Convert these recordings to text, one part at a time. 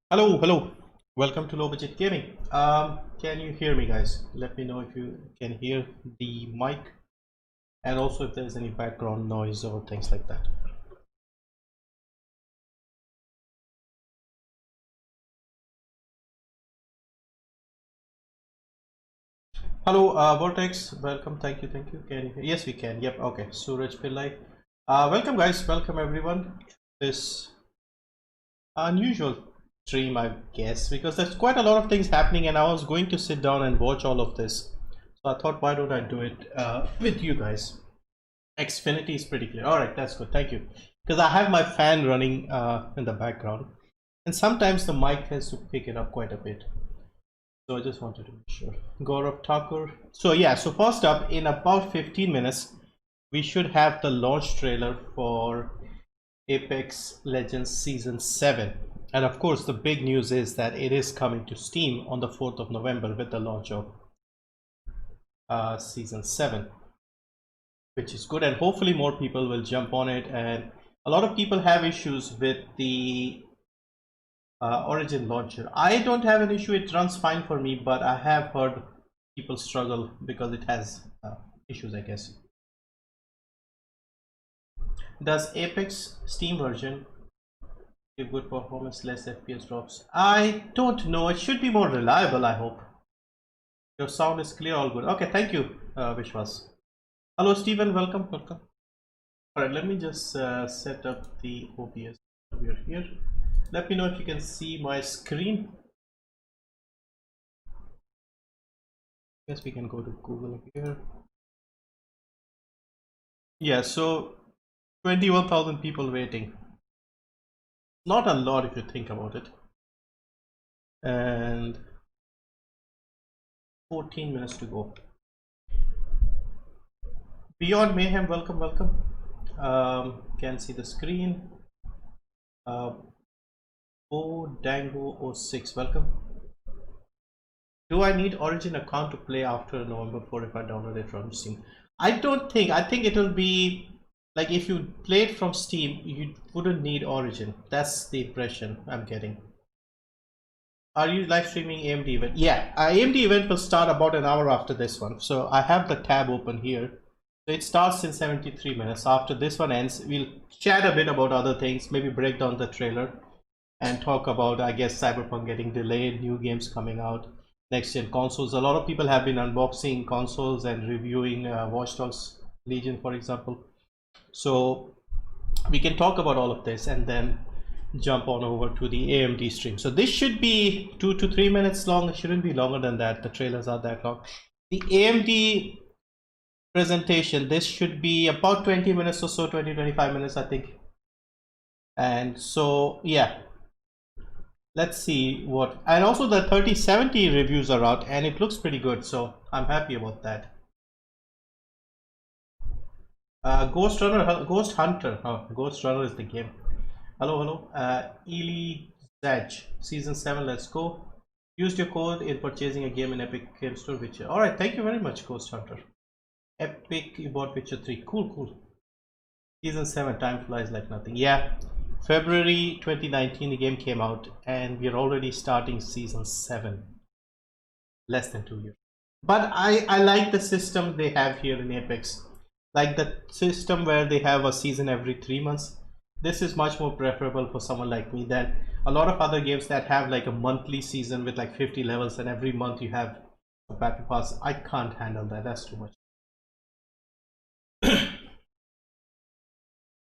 Hello. Welcome to Low Budget Gaming. Can you hear me, guys? Let me know if you can hear the mic, and also if there's any background noise or things like that. Hello, Vortex. Welcome. Thank you. Can you hear? Yes, we can. Yep. Okay. Suraj Pillai. Welcome, guys. Welcome, everyone. This unusual stream, I guess, because there's quite a lot of things happening, and I was going to sit down and watch all of this. So I thought, why don't I do it with you guys? Xfinity is pretty clear. All right, that's good. Thank you. Because I have my fan running in the background, and sometimes the mic has to pick it up quite a bit. So I just wanted to make sure. Gaurav Thakur. So yeah, so first up, in about 15 minutes, we should have the launch trailer for Apex Legends Season 7. And of course, the big news is that it is coming to Steam on the 4th of November with the launch of Season 7. Which is good, and hopefully more people will jump on it. And a lot of people have issues with the Origin launcher. I don't have an issue, it runs fine for me, but I have heard people struggle because it has issues, I guess. Does Apex Steam version give good performance, less FPS drops? I don't know, it should be more reliable, I hope. Your sound is clear, all good. Okay, thank you, Vishwas. Hello Stephen, welcome. Alright, let me just set up the OBS over here. Let me know if you can see my screen. Yes, we can go to Google here. Yeah, so 21,000 people waiting. Not a lot if you think about it. And 14 minutes to go. Beyond Mayhem, welcome. Can see the screen. Dango06, welcome. Do I need Origin account to play after November 4 if I download it from Steam? I don't think. I think it will be like if you play it from Steam, you wouldn't need Origin. That's the impression I'm getting. Are you live streaming AMD event? Yeah, AMD event will start about an hour after this one. So I have the tab open here. So it starts in 73 minutes. After this one ends, we'll chat a bit about other things, maybe break down the trailer and talk about, I guess, Cyberpunk getting delayed, new games coming out, next gen consoles. A lot of people have been unboxing consoles and reviewing Watch Dogs Legion, for example. So we can talk about all of this and then jump on over to the AMD stream. So this should be 2 to 3 minutes long. It shouldn't be longer than that. The trailers are that long. The AMD presentation, this should be about 20 minutes or so, 20-25 minutes, I think. And so yeah, let's see what, and also the 3070 reviews are out and it looks pretty good, so I'm happy about that. Ghostrunner, Ghost Hunter, Ghostrunner is the game. Hello. Ely Zaj, Season 7, let's go. Used your code in purchasing a game in Epic Game Store, Witcher. Alright, thank you very much, Ghost Hunter. Epic, you bought Witcher 3, cool. Season 7, time flies like nothing. Yeah, February 2019 the game came out and we're already starting Season 7. Less than 2 years. But I like the system they have here in Apex. Like the system where they have a season every 3 months. This is much more preferable for someone like me than a lot of other games that have like a monthly season with like 50 levels and every month you have a battle pass. I can't handle that, that's too much.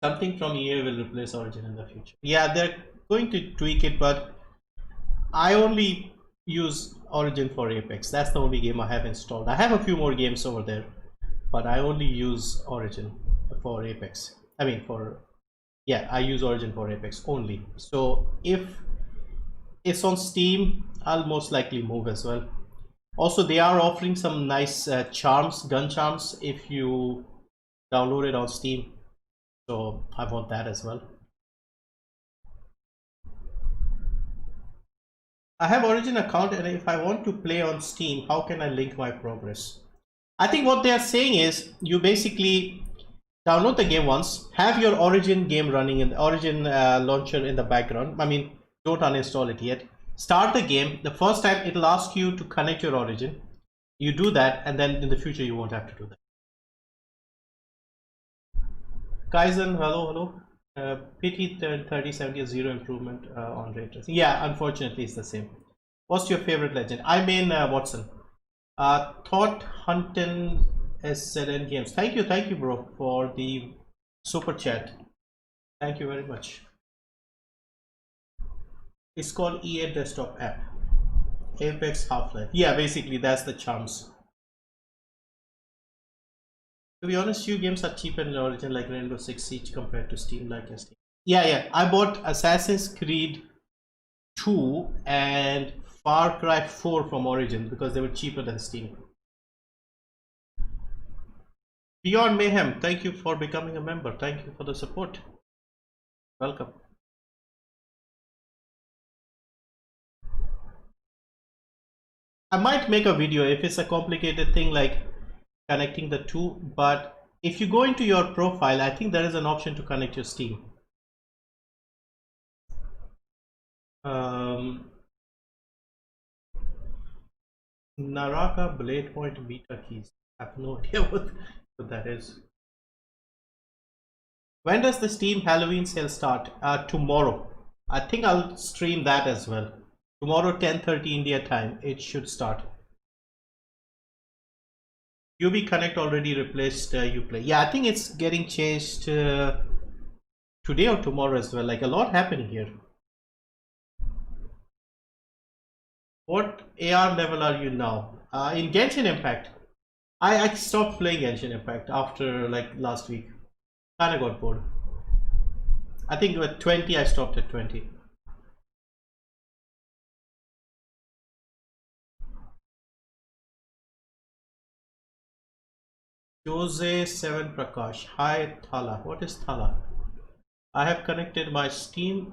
Something from EA will replace Origin in the future. Yeah, they're going to tweak it, but I only use Origin for Apex. That's the only game I have installed. I have a few more games over there, but I only use Origin for Apex. I use Origin for Apex only. So if it's on Steam, I'll most likely move as well. Also, they are offering some nice gun charms if you download it on Steam. So I want that as well. I have Origin account, and if I want to play on Steam, how can I link my progress? I think what they are saying is you basically download the game once, have your Origin game running in the Origin launcher in the background. I mean, don't uninstall it yet. start the game. The first time it'll ask you to connect your origin. You do that, and then in the future you won't have to do that. Kaizen, hello. PT 3070 is 0 improvement on ray tracing. Yeah, unfortunately it's the same. What's your favorite legend? I mean Watson. Thought Hunting SZN Games. Thank you, bro, for the super chat. Thank you very much. It's called EA desktop app. Apex Half-Life. Yeah, basically that's the charms. To be honest, few games are cheaper in Origin, like Rainbow Six Siege compared to Steam, like Steam. Yeah. I bought Assassin's Creed 2 and Far Cry 4 from Origin because they were cheaper than Steam. Beyond Mayhem, thank you for becoming a member. Thank you for the support. Welcome. I might make a video if it's a complicated thing like connecting the two, but if you go into your profile, I think there is an option to connect your Steam. Naraka Blade Point Beta Keys. I have no idea what that is. When does the Steam Halloween sale start? Tomorrow. I think I'll stream that as well. Tomorrow 10:30 India time, it should start. UB Connect already replaced Uplay. Yeah, I think it's getting changed today or tomorrow as well. Like a lot happening here. What AR level are you now? In Genshin Impact. I stopped playing Genshin Impact after like last week. Kinda got bored. I think with 20 I stopped at 20. Jose 7 Prakash. Hi Thala. What is Thala? I have connected my Steam.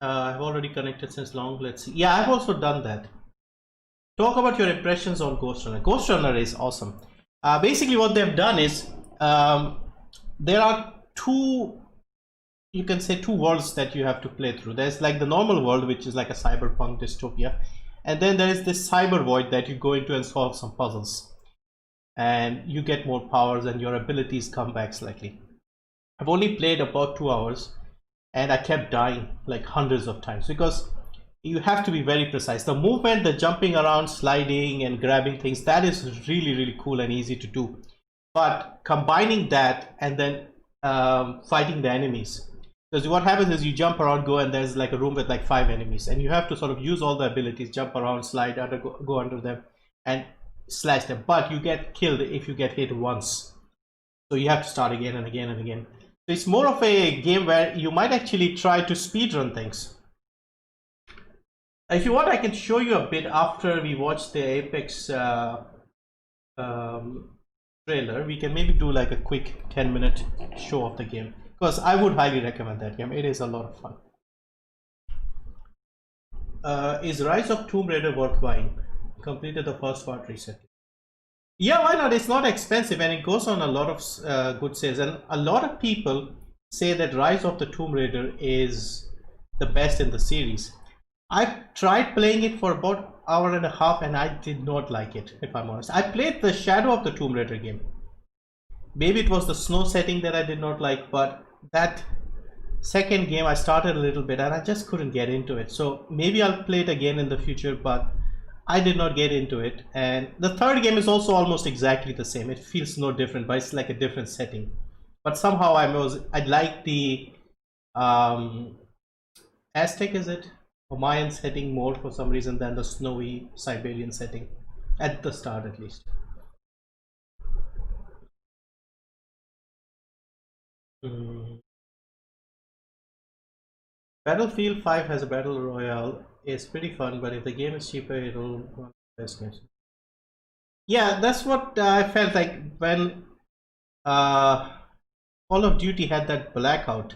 I've already connected since long. Let's see. Yeah, I've also done that. Talk about your impressions on Ghostrunner. Ghostrunner is awesome. Basically what they've done is there are two, you can say, two worlds that you have to play through. There's like the normal world, which is like a cyberpunk dystopia, and then there is this cyber void that you go into and solve some puzzles, and you get more powers and your abilities come back slightly. I've only played about 2 hours and I kept dying like hundreds of times because you have to be very precise. The movement, the jumping around, sliding and grabbing things, that is really cool and easy to do. But combining that and then fighting the enemies, because what happens is you jump around, go, and there's like a room with like 5 enemies, and you have to sort of use all the abilities, jump around, slide under, go under them and slash them, but you get killed if you get hit once, so you have to start again and again and again. So it's more of a game where you might actually try to speedrun things. If you want, I can show you a bit after we watch the Apex trailer. We can maybe do like a quick 10-minute show of the game, because I would highly recommend that game. It is a lot of fun. Is Rise of Tomb Raider worth buying? Completed the first part recently. Yeah, why not? It's not expensive and it goes on a lot of good sales, and a lot of people say that Rise of the Tomb Raider is the best in the series. I tried playing it for about an hour and a half and I did not like it, if I'm honest. I played the Shadow of the Tomb Raider game. Maybe it was the snow setting that I did not like, but that second game I started a little bit and I just couldn't get into it. So maybe I'll play it again in the future, but I did not get into it. And the third game is also almost exactly the same. It feels no different, but it's like a different setting. But somehow I like the Aztec, is it? Or Mayan setting more for some reason than the snowy Siberian setting, at the start at least. Battlefield 5 has a battle royale. It's pretty fun, but if the game is cheaper, it'll go on the best games. Yeah, that's what I felt like when Call of Duty had that blackout.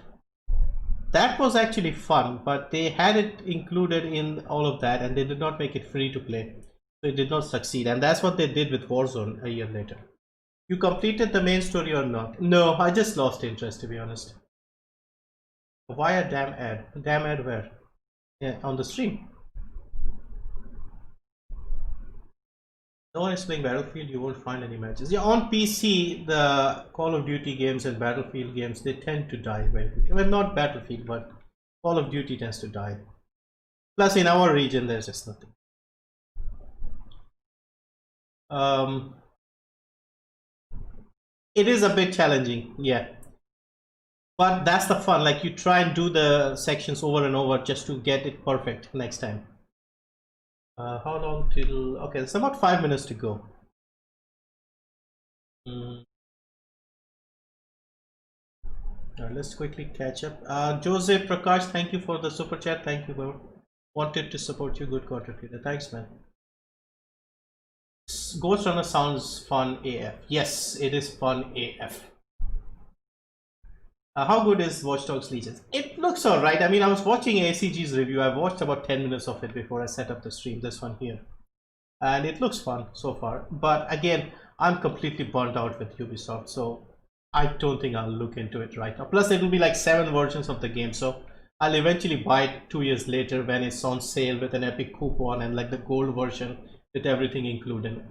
That was actually fun, but they had it included in all of that and they did not make it free to play, so it did not succeed. And that's what they did with Warzone a year later. You completed the main story or not? No, I just lost interest, to be honest. Why a damn ad? Damn ad where? Yeah, on the stream. No one is playing Battlefield, you won't find any matches. Yeah, on PC, the Call of Duty games and Battlefield games, they tend to die very quickly. Well, not Battlefield, but Call of Duty tends to die. Plus, in our region, there's just nothing. It is a bit challenging, yeah. But that's the fun, like you try and do the sections over and over just to get it perfect next time. How long till... Okay, it's about 5 minutes to go. Right, let's quickly catch up. Jose Prakash, thank you for the super chat. Thank you, bro. Wanted to support you, good content creator. Thanks, man. Ghostrunner sounds fun AF. Yes, it is fun AF. How good is Watch Dogs Legion? It looks alright. I mean, I was watching ACG's review. I've watched about 10 minutes of it before I set up the stream, this one here. And it looks fun so far. But again, I'm completely burnt out with Ubisoft, so I don't think I'll look into it right now. Plus, it will be like 7 versions of the game, so I'll eventually buy it 2 years later when it's on sale with an epic coupon and like the gold version with everything included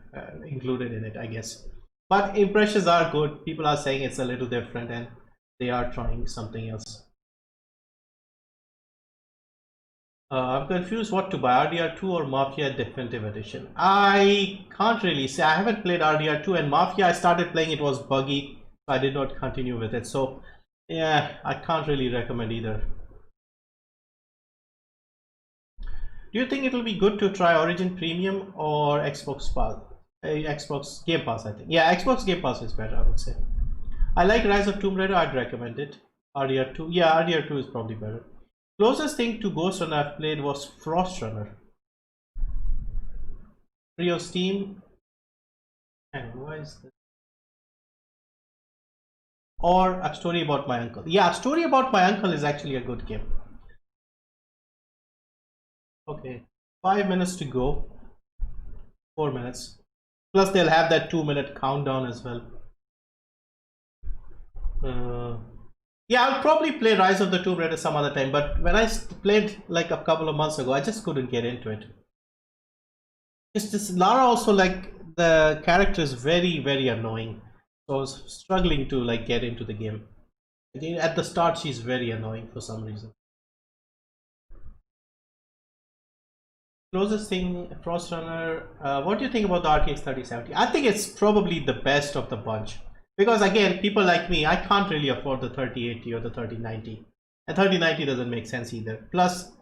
in it, I guess. But impressions are good. People are saying it's a little different and they are trying something else. I'm confused what to buy, RDR2 or Mafia Definitive Edition. I can't really say. I haven't played RDR2, and Mafia I started playing, it was buggy, so I did not continue with it. So yeah, I can't really recommend either. Do you think it will be good to try Origin Premium or Xbox Pass? Xbox Game Pass, I think. Yeah, Xbox Game Pass is better, I would say. I like Rise of Tomb Raider, I'd recommend it. RDR2, yeah, RDR2 is probably better. Closest thing to Ghostrunner I've played was Frostrunner. Free on Steam. And why is this? Or A Story About My Uncle. Yeah, A Story About My Uncle is actually a good game. Okay, 5 minutes to go. 4 minutes. Plus they'll have that 2-minute countdown as well. Yeah, I'll probably play Rise of the Tomb Raider some other time, but when I played like a couple of months ago, I just couldn't get into it. It's just Lara also, like, the character is very, very annoying. So I was struggling to like get into the game. At the start, she's very annoying for some reason. Closest thing, Frostrunner. What do you think about the RTX 3070? I think it's probably the best of the bunch. Because again, people like me, I can't really afford the 3080 or the 3090. And 3090 doesn't make sense either. Plus,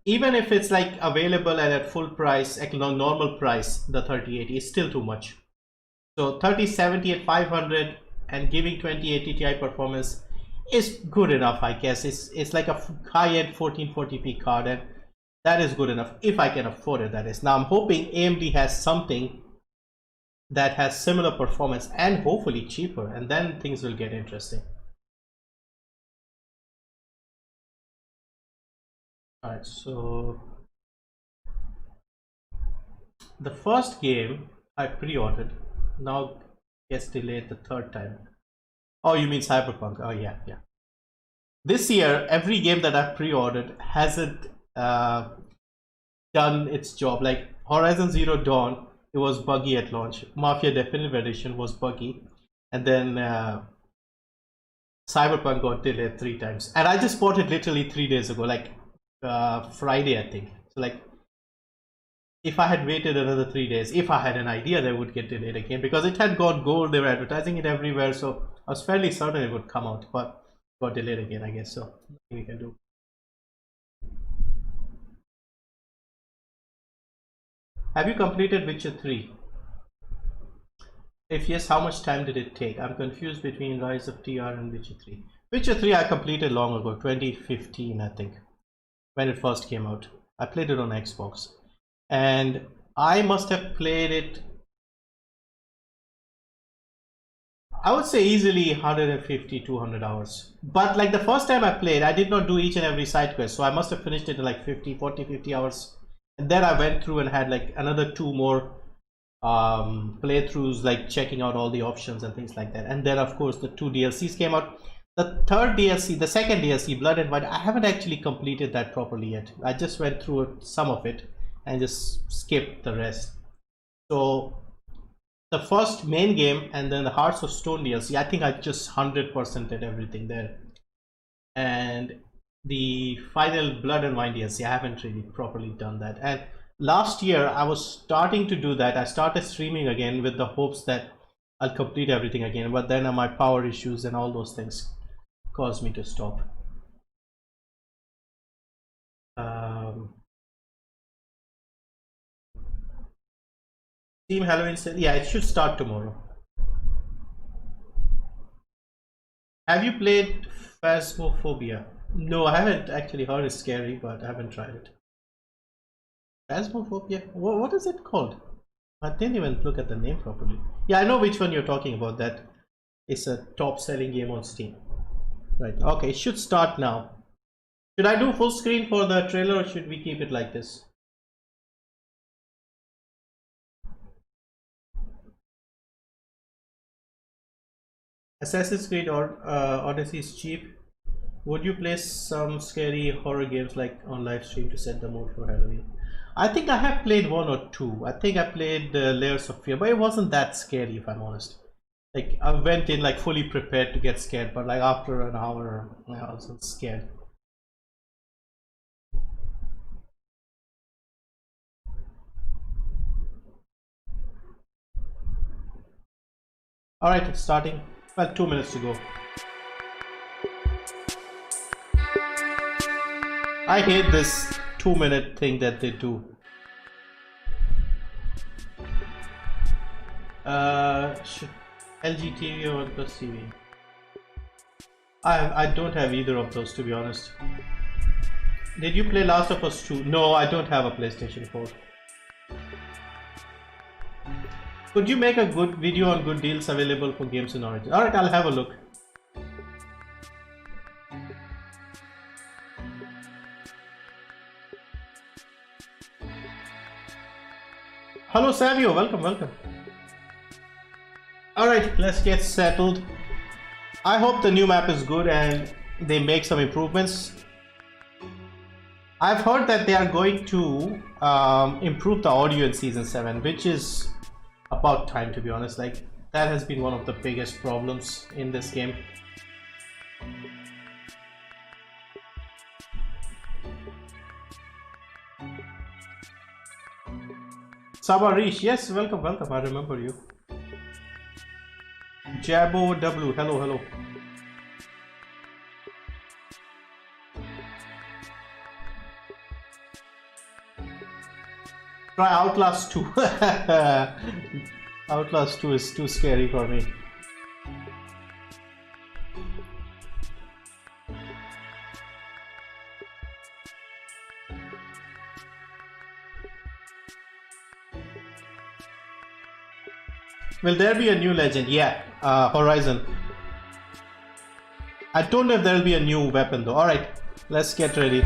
even if it's like available and at full price, at normal price, the 3080 is still too much. So 3070 at 500 and giving 2080 Ti performance is good enough, I guess. It's like a high-end 1440p card, and that is good enough if I can afford it, that is. Now I'm hoping AMD has something that has similar performance and hopefully cheaper, and then things will get interesting. Alright, so the first game I pre-ordered now gets delayed the 3rd time. Oh, you mean Cyberpunk? Oh yeah. This year, every game that I've pre-ordered hasn't done its job. Like Horizon Zero Dawn, it was buggy at launch. Mafia Definitive Edition was buggy, and then Cyberpunk got delayed 3 times. And I just bought it literally 3 days ago, like Friday, I think. So like, if I had waited another 3 days, if I had an idea that it would get delayed again, because it had got gold, they were advertising it everywhere, so I was fairly certain it would come out, but got delayed again, I guess. So nothing we can do. Have you completed Witcher 3? If yes, how much time did it take? I'm confused between Rise of TR and Witcher 3. Witcher 3 I completed long ago, 2015 I think, when it first came out. I played it on Xbox, and I must have played it, I would say easily 150-200 hours. But like the first time I played, I did not do each and every side quest, so I must have finished it in like 40-50 hours. And then I went through and had like another 2 more playthroughs, like checking out all the options and things like that. And then of course the 2 DLCs came out. The 3rd DLC, the 2nd DLC, Blood and Wine, I haven't actually completed that properly yet. I just went through some of it and just skipped the rest. So the first main game and then the Hearts of Stone DLC, I think I just 100% did everything there. And the final Blood and Wine DLC, I haven't really properly done that. And last year I was starting to do that. I started streaming again with the hopes that I'll complete everything again, but then my power issues and all those things caused me to stop. Team Halloween said, yeah, it should start tomorrow. Have you played Phasmophobia? No, I haven't actually heard it's scary, but I haven't tried it. Phasmophobia? What is it called? I didn't even look at the name properly. Yeah, I know which one you're talking about. That is a top selling game on Steam. Right, okay, it should start now. Should I do full screen for the trailer or should we keep it like this? Assassin's Creed or Odyssey is cheap. Would you play some scary horror games like on live stream to set the mood for Halloween? I think I have played one or two. I think I played Layers of Fear, but it wasn't that scary if I'm honest. Like I went in like fully prepared to get scared, but like after an hour I wasn't scared. Alright, it's starting. Well, 2 minutes to go. I hate this 2-minute thing that they do. LG TV or OnePlus TV? I don't have either of those, to be honest. Did you play Last of Us 2? No, I don't have a PlayStation 4. Could you make a good video on good deals available for games in Origin? Alright, I'll have a look. Hello Savio, welcome. Alright, let's get settled. I hope the new map is good and they make some improvements. I've heard that they are going to improve the audio in Season 7, which is about time, to be honest. Like, that has been one of the biggest problems in this game. Sabarish, yes, welcome, I remember you. Jabo W, hello. Try Outlast 2. Outlast 2 is too scary for me. Will there be a new legend? Yeah, Horizon. I don't know if there will be a new weapon though. Alright, let's get ready.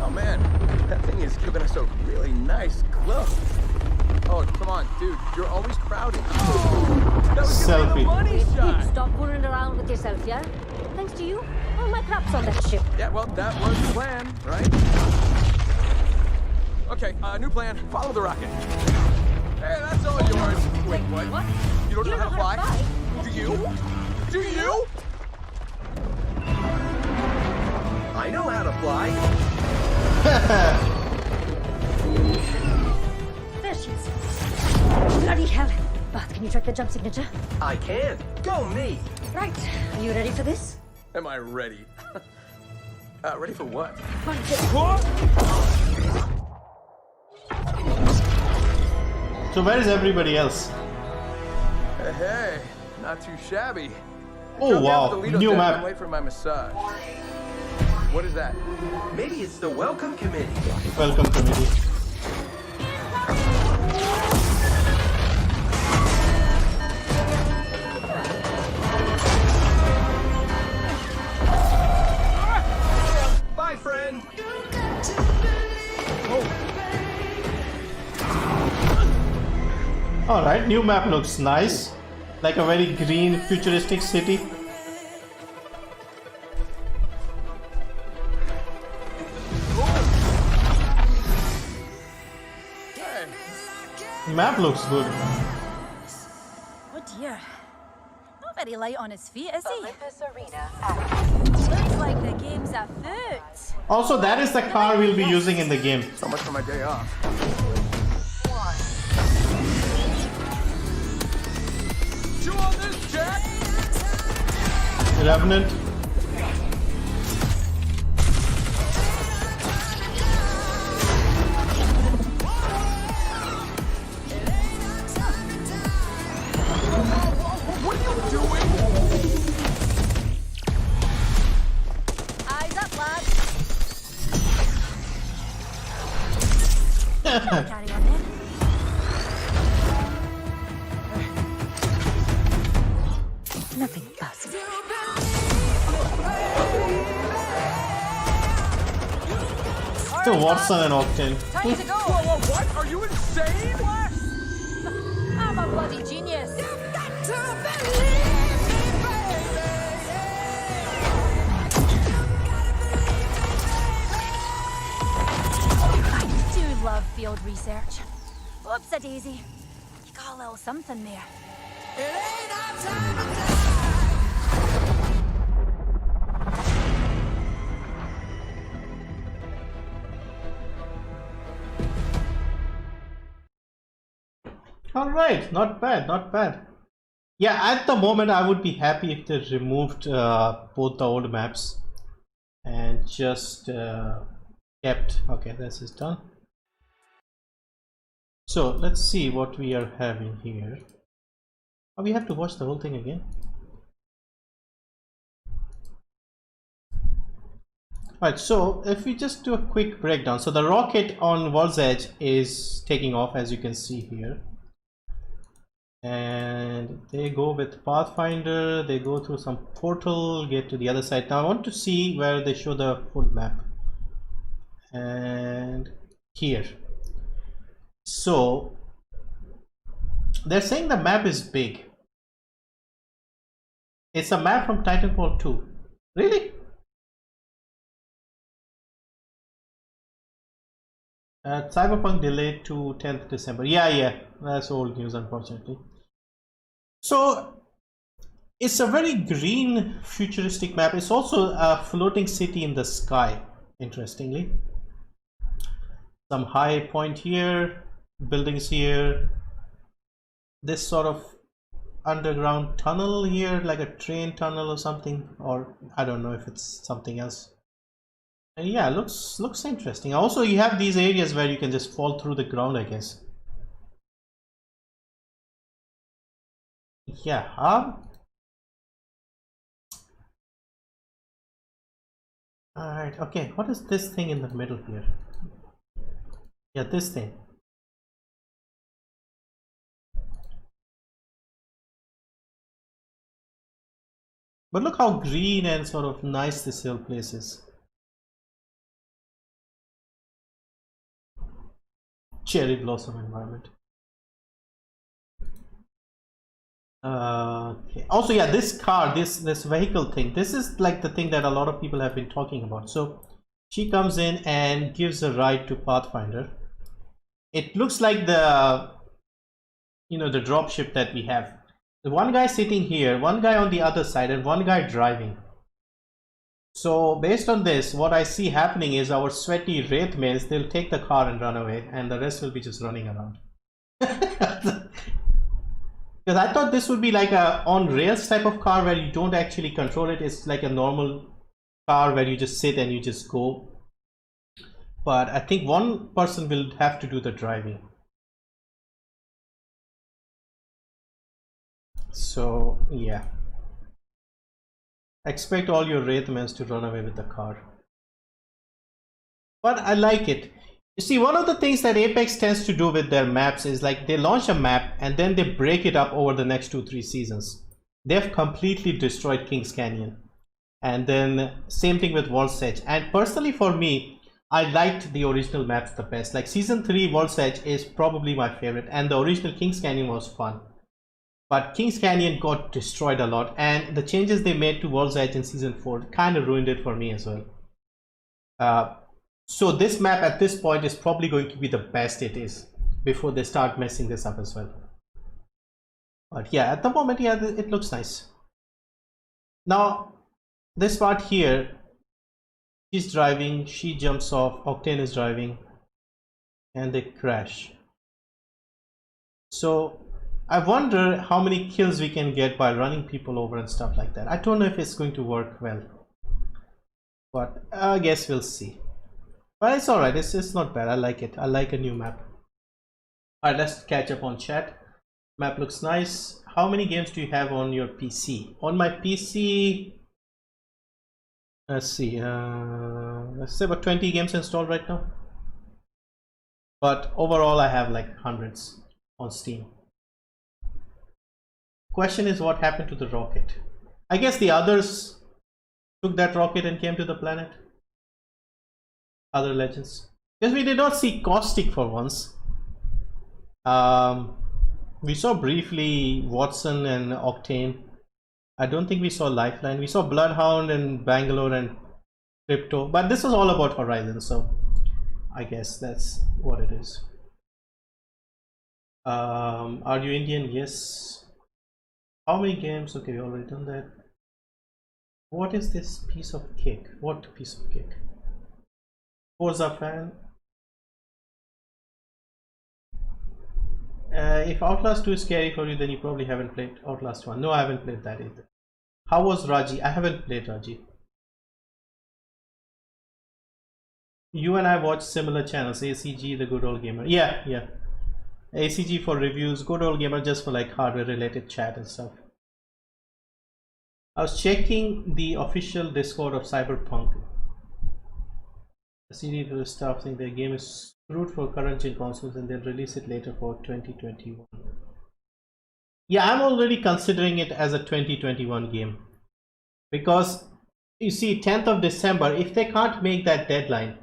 Oh man, that thing is giving us a really nice glow. Oh, come on, dude, you're always crowded. That was gonna be the money shot. Stop fooling around with yourself, yeah? Thanks to you, all my crap's on that ship. Yeah, well, that was the plan, right? Okay, new plan. Follow the rocket. Hey, that's all yours. Wait, what? You don't know how to fly? Do you? Do you? I know how to fly. There she is. Bloody hell. Bath, can you track the jump signature? I can. Go me. Right. Are you ready for this? Am I ready? Ready for what? Punch it. So where is everybody else? Hey, not too shabby. Oh Go down wow, to the Lido new deck map. and wait for my massage. What is that? Maybe it's the welcome committee. Welcome committee. Bye, friend. All Alright, new map looks nice. Like a very green, futuristic city. Map looks good. Oh dear. Not very light on his feet, is he? Olympus Arena Looks like the game's afoot. Also, that is the car we'll be using in the game. So much for my day off. Chew on this, Jack! Revenant. What are you doing? Eyes up, lads. Carry on then. Nothing fast. Still Watson and Octane. Time to go. Whoa, what? Are you insane? I'm a bloody genius. I do love field research. Whoops a daisy. You got a little something there. Alright, not bad, not bad. Yeah, at the moment I would be happy if they removed both the old maps and just kept. Okay, this is done. So let's see what we are having here. Oh, we have to watch the whole thing again. Alright, so if we just do a quick breakdown. So the rocket on World's Edge is taking off, as you can see here. And they go with Pathfinder, they go through some portal, get to the other side. Now I want to see where they show the full map. And here. So they're saying the map is big. It's a map from Titanfall 2. Really? Cyberpunk delayed to 10th December. Yeah, that's old news, unfortunately. So it's a very green, futuristic map. It's also a floating city in the sky, interestingly. Some high point here, buildings here, this sort of underground tunnel here, like a train tunnel or something, or I don't know if it's something else. And yeah, looks interesting. Also, you have these areas where you can just fall through the ground, I guess. Yeah. Alright, okay. What is this thing in the middle here? Yeah, this thing. But look how green and sort of nice this whole place is. Cherry blossom environment. Okay. Also, yeah, this car, this vehicle thing, this is like the thing that a lot of people have been talking about. So she comes in and gives a ride to Pathfinder. It looks like the, you know, the dropship that we have. The one guy sitting here, one guy on the other side, and one guy driving. So based on this, what I see happening is our sweaty wraith males, they'll take the car and run away, and the rest will be just running around. Because I thought this would be like a on rails type of car where you don't actually control it. It's like a normal car where you just sit and you just go. But I think one person will have to do the driving. So yeah, expect all your wraithmans to run away with the car. But I like it. You see, one of the things that Apex tends to do with their maps is like they launch a map and then they break it up over the next 2-3 seasons. They've completely destroyed King's Canyon. And then same thing with World's Edge. And personally for me, I liked the original maps the best. Like season 3 World's Edge is probably my favorite, and the original Kings Canyon was fun. But Kings Canyon got destroyed a lot, and the changes they made to World's Edge in season 4 kind of ruined it for me as well. So this map at this point is probably going to be the best it is before they start messing this up as well. But yeah, at the moment, yeah, it looks nice. Now, this part here, she's driving, she jumps off, Octane is driving, and they crash. So I wonder how many kills we can get by running people over and stuff like that. I don't know if it's going to work well, but I guess we'll see. But it's alright, it's not bad. I like it. I like a new map. Alright, let's catch up on chat. Map looks nice. How many games do you have on your PC? On my PC, let's see, let's say about 20 games installed right now. But overall I have like hundreds on Steam. Question is, what happened to the rocket? I guess the others took that rocket and came to the planet. Other legends. Because we did not see Caustic for once. We saw briefly Watson and Octane. I don't think we saw Lifeline. We saw Bloodhound and Bangalore and Crypto. But this was all about Horizon, so I guess that's what it is. Are you Indian? Yes. How many games? Okay, we already done that. What is this piece of cake? What piece of cake? Forza fan. If Outlast 2 is scary for you, then you probably haven't played Outlast 1. No, I haven't played that either. How was Raji? I haven't played Raji. You and I watch similar channels. ACG, the Good Old Gamer. Yeah. ACG for reviews, Good Old Gamer just for like hardware related chat and stuff. I was checking the official Discord of Cyberpunk. The CD for the staff think their game is screwed for current gen consoles and they'll release it later for 2021. Yeah, I'm already considering it as a 2021 game. Because you see, 10th of December, if they can't make that deadline,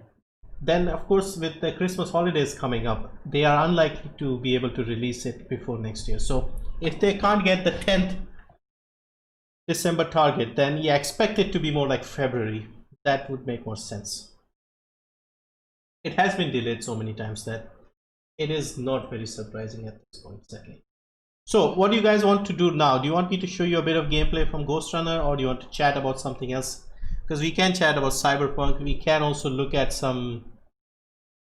then of course with the Christmas holidays coming up, they are unlikely to be able to release it before next year. So if they can't get the 10th December target, then yeah, expect it to be more like February. That would make more sense. It has been delayed so many times that it is not very surprising at this point, sadly. So what do you guys want to do now? Do you want me to show you a bit of gameplay from Ghostrunner, or do you want to chat about something else? Because we can chat about Cyberpunk. We can also look at some,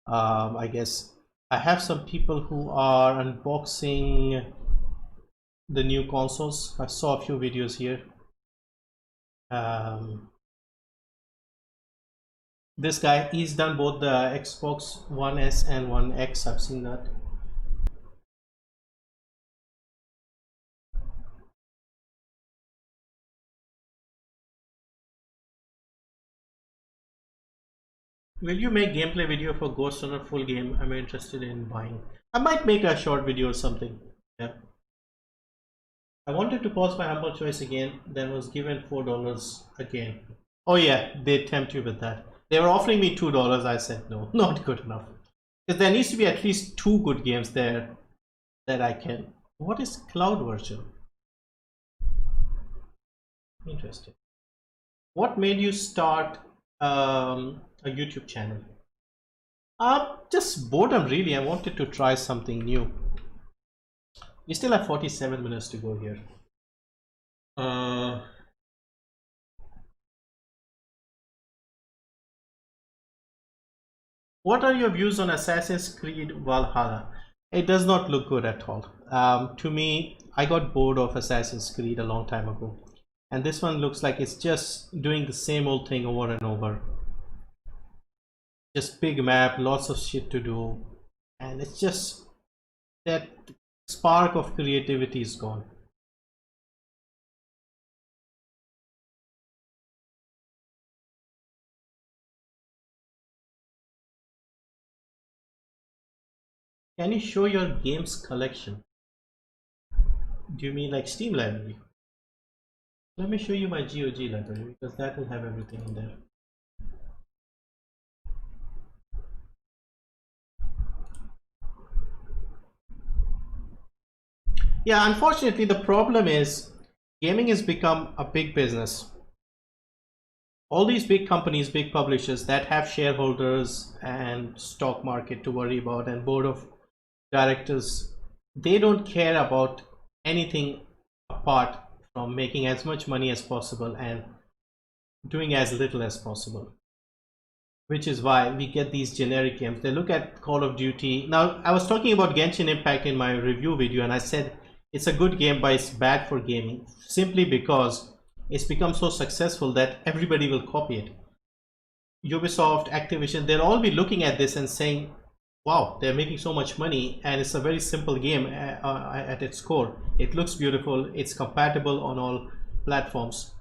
I guess, I have some people who are unboxing the new consoles. I saw a few videos here. This guy, he's done both the Xbox One S and One X. I've seen that. Will you make gameplay video for Ghostrunner full game? I'm interested in buying. I might make a short video or something. Yeah. I wanted to pause my humble choice again, then was given $4 again. Oh yeah, they tempt you with that. They were offering me $2. I said no, not good enough. Because there needs to be at least 2 good games there that I can. What is cloud version? Interesting. What made you start a YouTube channel? Just boredom, really. I wanted to try something new. We still have 47 minutes to go here. What are your views on Assassin's Creed Valhalla? It does not look good at all. To me, I got bored of Assassin's Creed a long time ago. And this one looks like it's just doing the same old thing over and over. Just big map, lots of shit to do. And it's just that spark of creativity is gone. Can you show your games collection? Do you mean like Steam library? Let me show you my GOG library because that will have everything in there. Yeah, unfortunately, the problem is gaming has become a big business. All these big companies, big publishers that have shareholders and stock market to worry about and board of directors, they don't care about anything apart from making as much money as possible and doing as little as possible, which is why we get these generic games. They look at Call of Duty. Now, I was talking about Genshin Impact in my review video, and I said it's a good game, but it's bad for gaming, simply because it's become so successful that everybody will copy it. Ubisoft, Activision, they'll all be looking at this and saying, wow, they're making so much money, and it's a very simple game at its core. It looks beautiful, it's compatible on all platforms.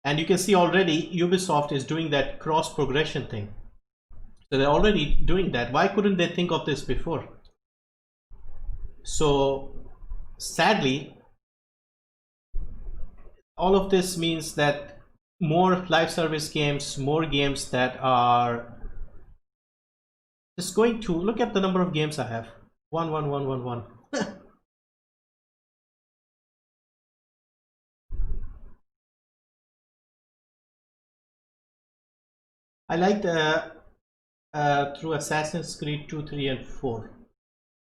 And you can see already Ubisoft is doing that cross progression thing. So they're already doing that. Why couldn't they think of this before? So sadly, all of this means that more live service games, more games that are just going to look at the number of games I have. 1, 1, 1, 1, 1. I liked through Assassin's Creed 2, 3 and 4.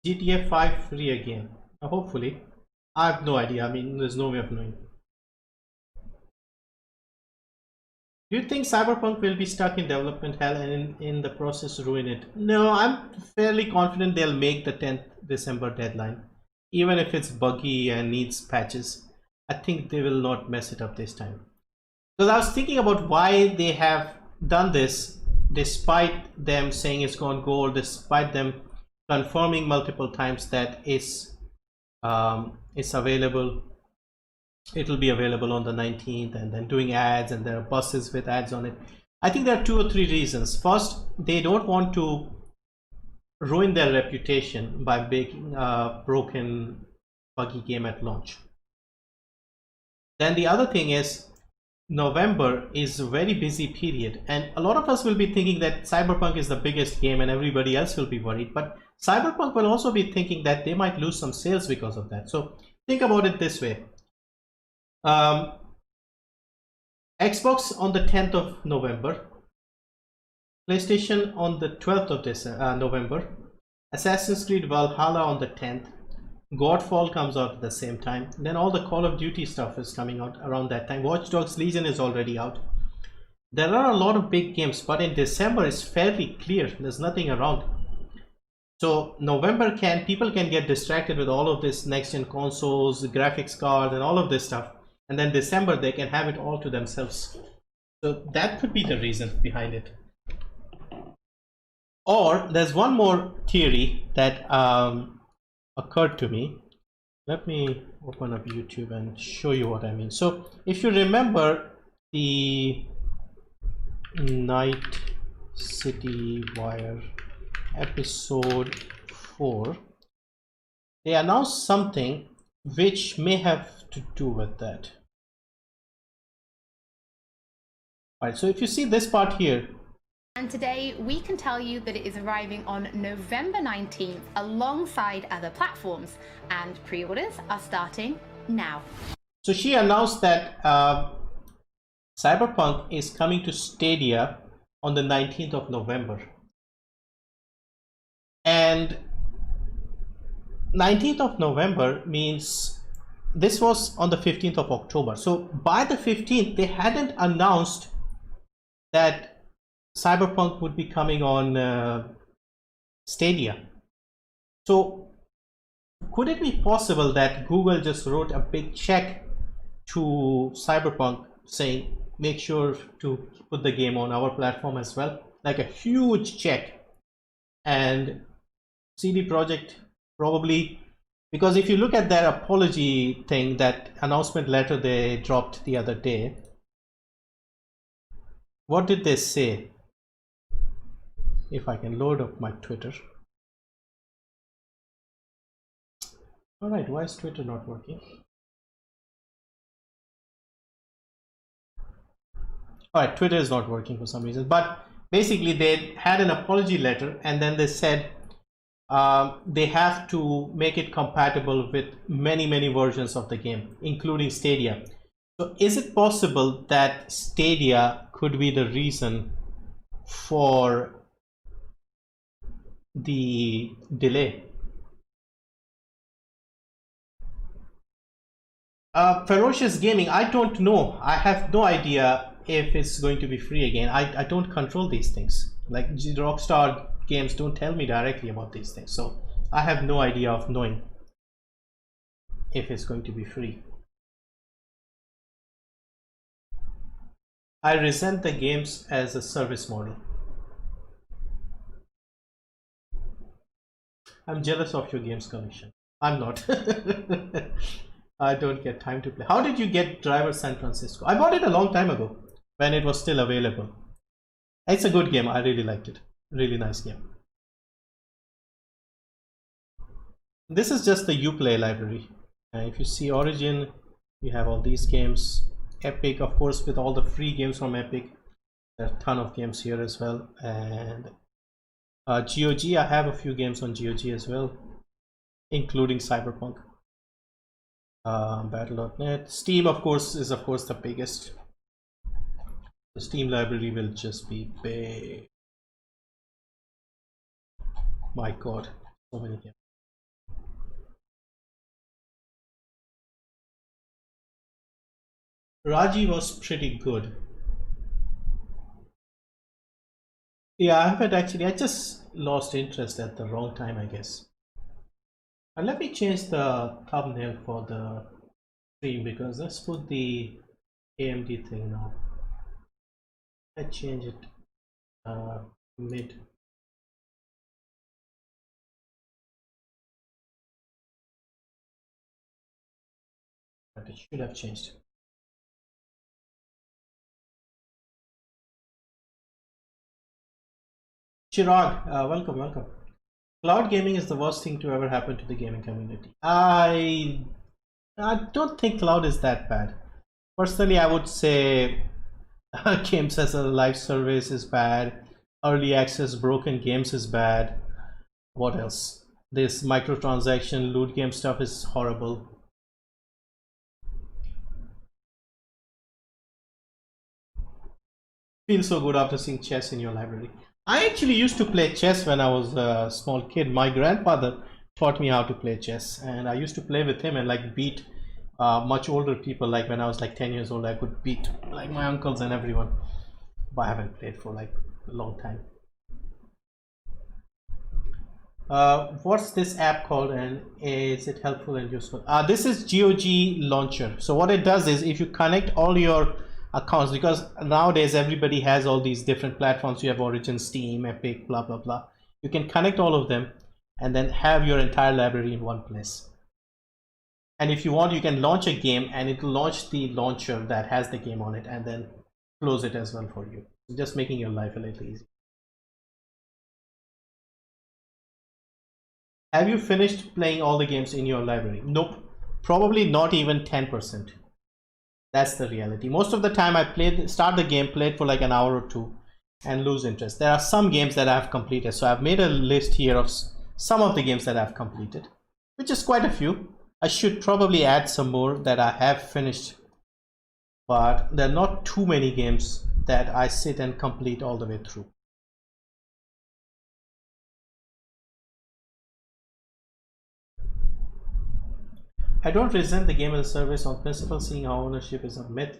GTA 5 free again. Hopefully. I have no idea. I mean, there's no way of knowing. Do you think Cyberpunk will be stuck in development hell and in the process ruin it? No, I'm fairly confident they'll make the 10th December deadline. Even if it's buggy and needs patches, I think they will not mess it up this time. Because I was thinking about why they have done this despite them saying it's gone gold, despite them confirming multiple times that it's available. It'll be available on the 19th, and then doing ads, and there are buses with ads on it. I think there are 2 or 3 reasons. First, they don't want to ruin their reputation by making a broken, buggy game at launch. Then the other thing is, November is a very busy period, and a lot of us will be thinking that Cyberpunk is the biggest game and everybody else will be worried, but Cyberpunk will also be thinking that they might lose some sales because of that. So think about it this way. Xbox on the 10th of November, PlayStation on the 12th of November, Assassin's Creed Valhalla on the 10th, Godfall comes out at the same time, then all the Call of Duty stuff is coming out around that time. Watch Dogs Legion is already out. There are a lot of big games, but in December it's fairly clear, there's nothing around. So November people can get distracted with all of this next-gen consoles, graphics cards and all of this stuff, and then December they can have it all to themselves. So that could be the reason behind it. Or there's one more theory that occurred to me. Let me open up YouTube and show you what I mean. So if you remember the Night City Wire episode 4, they announced something which may have to do with that. Alright, so if you see this part here, and today we can tell you that it is arriving on November 19th alongside other platforms, and pre-orders are starting now. So she announced that Cyberpunk is coming to Stadia on the 19th of November. And 19th of November means this was on the 15th of October. So by the 15th, they hadn't announced that Cyberpunk would be coming on Stadia. So could it be possible that Google just wrote a big check to Cyberpunk saying, make sure to put the game on our platform as well? Like a huge check. And CD Projekt probably, because if you look at their apology thing, that announcement letter they dropped the other day, what did they say? If I can load up my Twitter. All right, why is Twitter not working? All right, Twitter is not working for some reason, but basically they had an apology letter, and then they said they have to make it compatible with many versions of the game, including Stadia. So is it possible that Stadia could be the reason for the delay? Ferocious Gaming, I don't know. I have no idea if it's going to be free again. I don't control these things. Like Rockstar Games don't tell me directly about these things. So I have no idea of knowing if it's going to be free. I resent the games as a service model. I'm jealous of your games collection. I'm not. I don't get time to play. How did you get Driver San Francisco? I bought it a long time ago when it was still available. It's a good game. I really liked it. Really nice game. This is just the Uplay library. If you see Origin, you have all these games. Epic, of course, with all the free games from Epic. There are a ton of games here as well. And GOG, I have a few games on GOG as well, including Cyberpunk. Battle.net. Steam, of course, is the biggest. The Steam library will just be big. My god, so many games. Raji was pretty good. Yeah, I haven't actually. I just lost interest at the wrong time, I guess. And let me change the thumbnail for the stream, because let's put the AMD thing now. I change it mid. But it should have changed. Chirag, welcome. Cloud gaming is the worst thing to ever happen to the gaming community. I don't think cloud is that bad. Personally, I would say games as a live service is bad. Early access broken games is bad. What else? This microtransaction loot game stuff is horrible. Feels so good after seeing chess in your library. I actually used to play chess when I was a small kid. My grandfather taught me how to play chess, and I used to play with him and like beat much older people. Like when I was like 10 years old, I could beat like my uncles and everyone. But I haven't played for like a long time. What's this app called, and is it helpful and useful? This is GOG Launcher. So what it does is, if you connect all your accounts, because nowadays everybody has all these different platforms. You have Origin, Steam, Epic, blah blah blah. You can connect all of them and then have your entire library in one place. And if you want, you can launch a game and it will launch the launcher that has the game on it and then close it as well for you, just making your life a little easy. Have you finished playing all the games in your library? Nope, probably not even 10%. That's the reality. Most of the time I start the game, played for like an hour or two and lose interest. There are some games that I've completed. So I've made a list here of some of the games that I've completed, which is quite a few. I should probably add some more that I have finished, but there are not too many games that I sit and complete all the way through. I don't resent the game as a service on principle, seeing how ownership is a myth.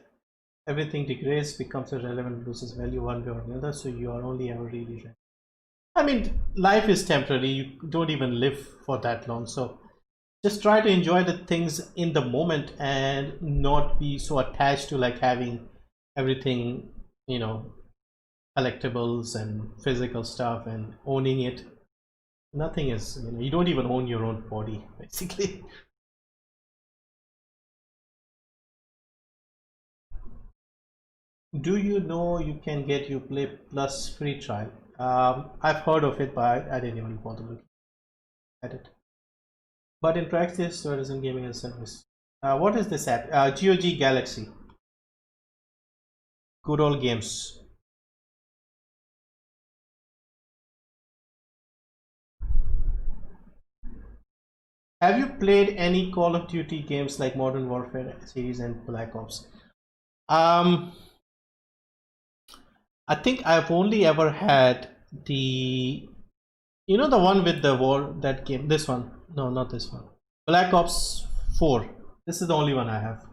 Everything degrades, becomes irrelevant, loses value one way or another, so you are only ever really rent. I mean, life is temporary. You don't even live for that long, so just try to enjoy the things in the moment and not be so attached to like having everything, you know, collectibles and physical stuff and owning it. Nothing is, you know, you don't even own your own body basically. Do you know you can get Uplay Plus free trial? I've heard of it, but I didn't even bother looking at it. But in practice, tourism gaming as a service. What is this app? GOG Galaxy. Good old games. Have you played any Call of Duty games like Modern Warfare series and Black Ops? I think I've only ever had the, you know, the one with the war, that game, this one. No, not this one. Black Ops 4. This is the only one I have.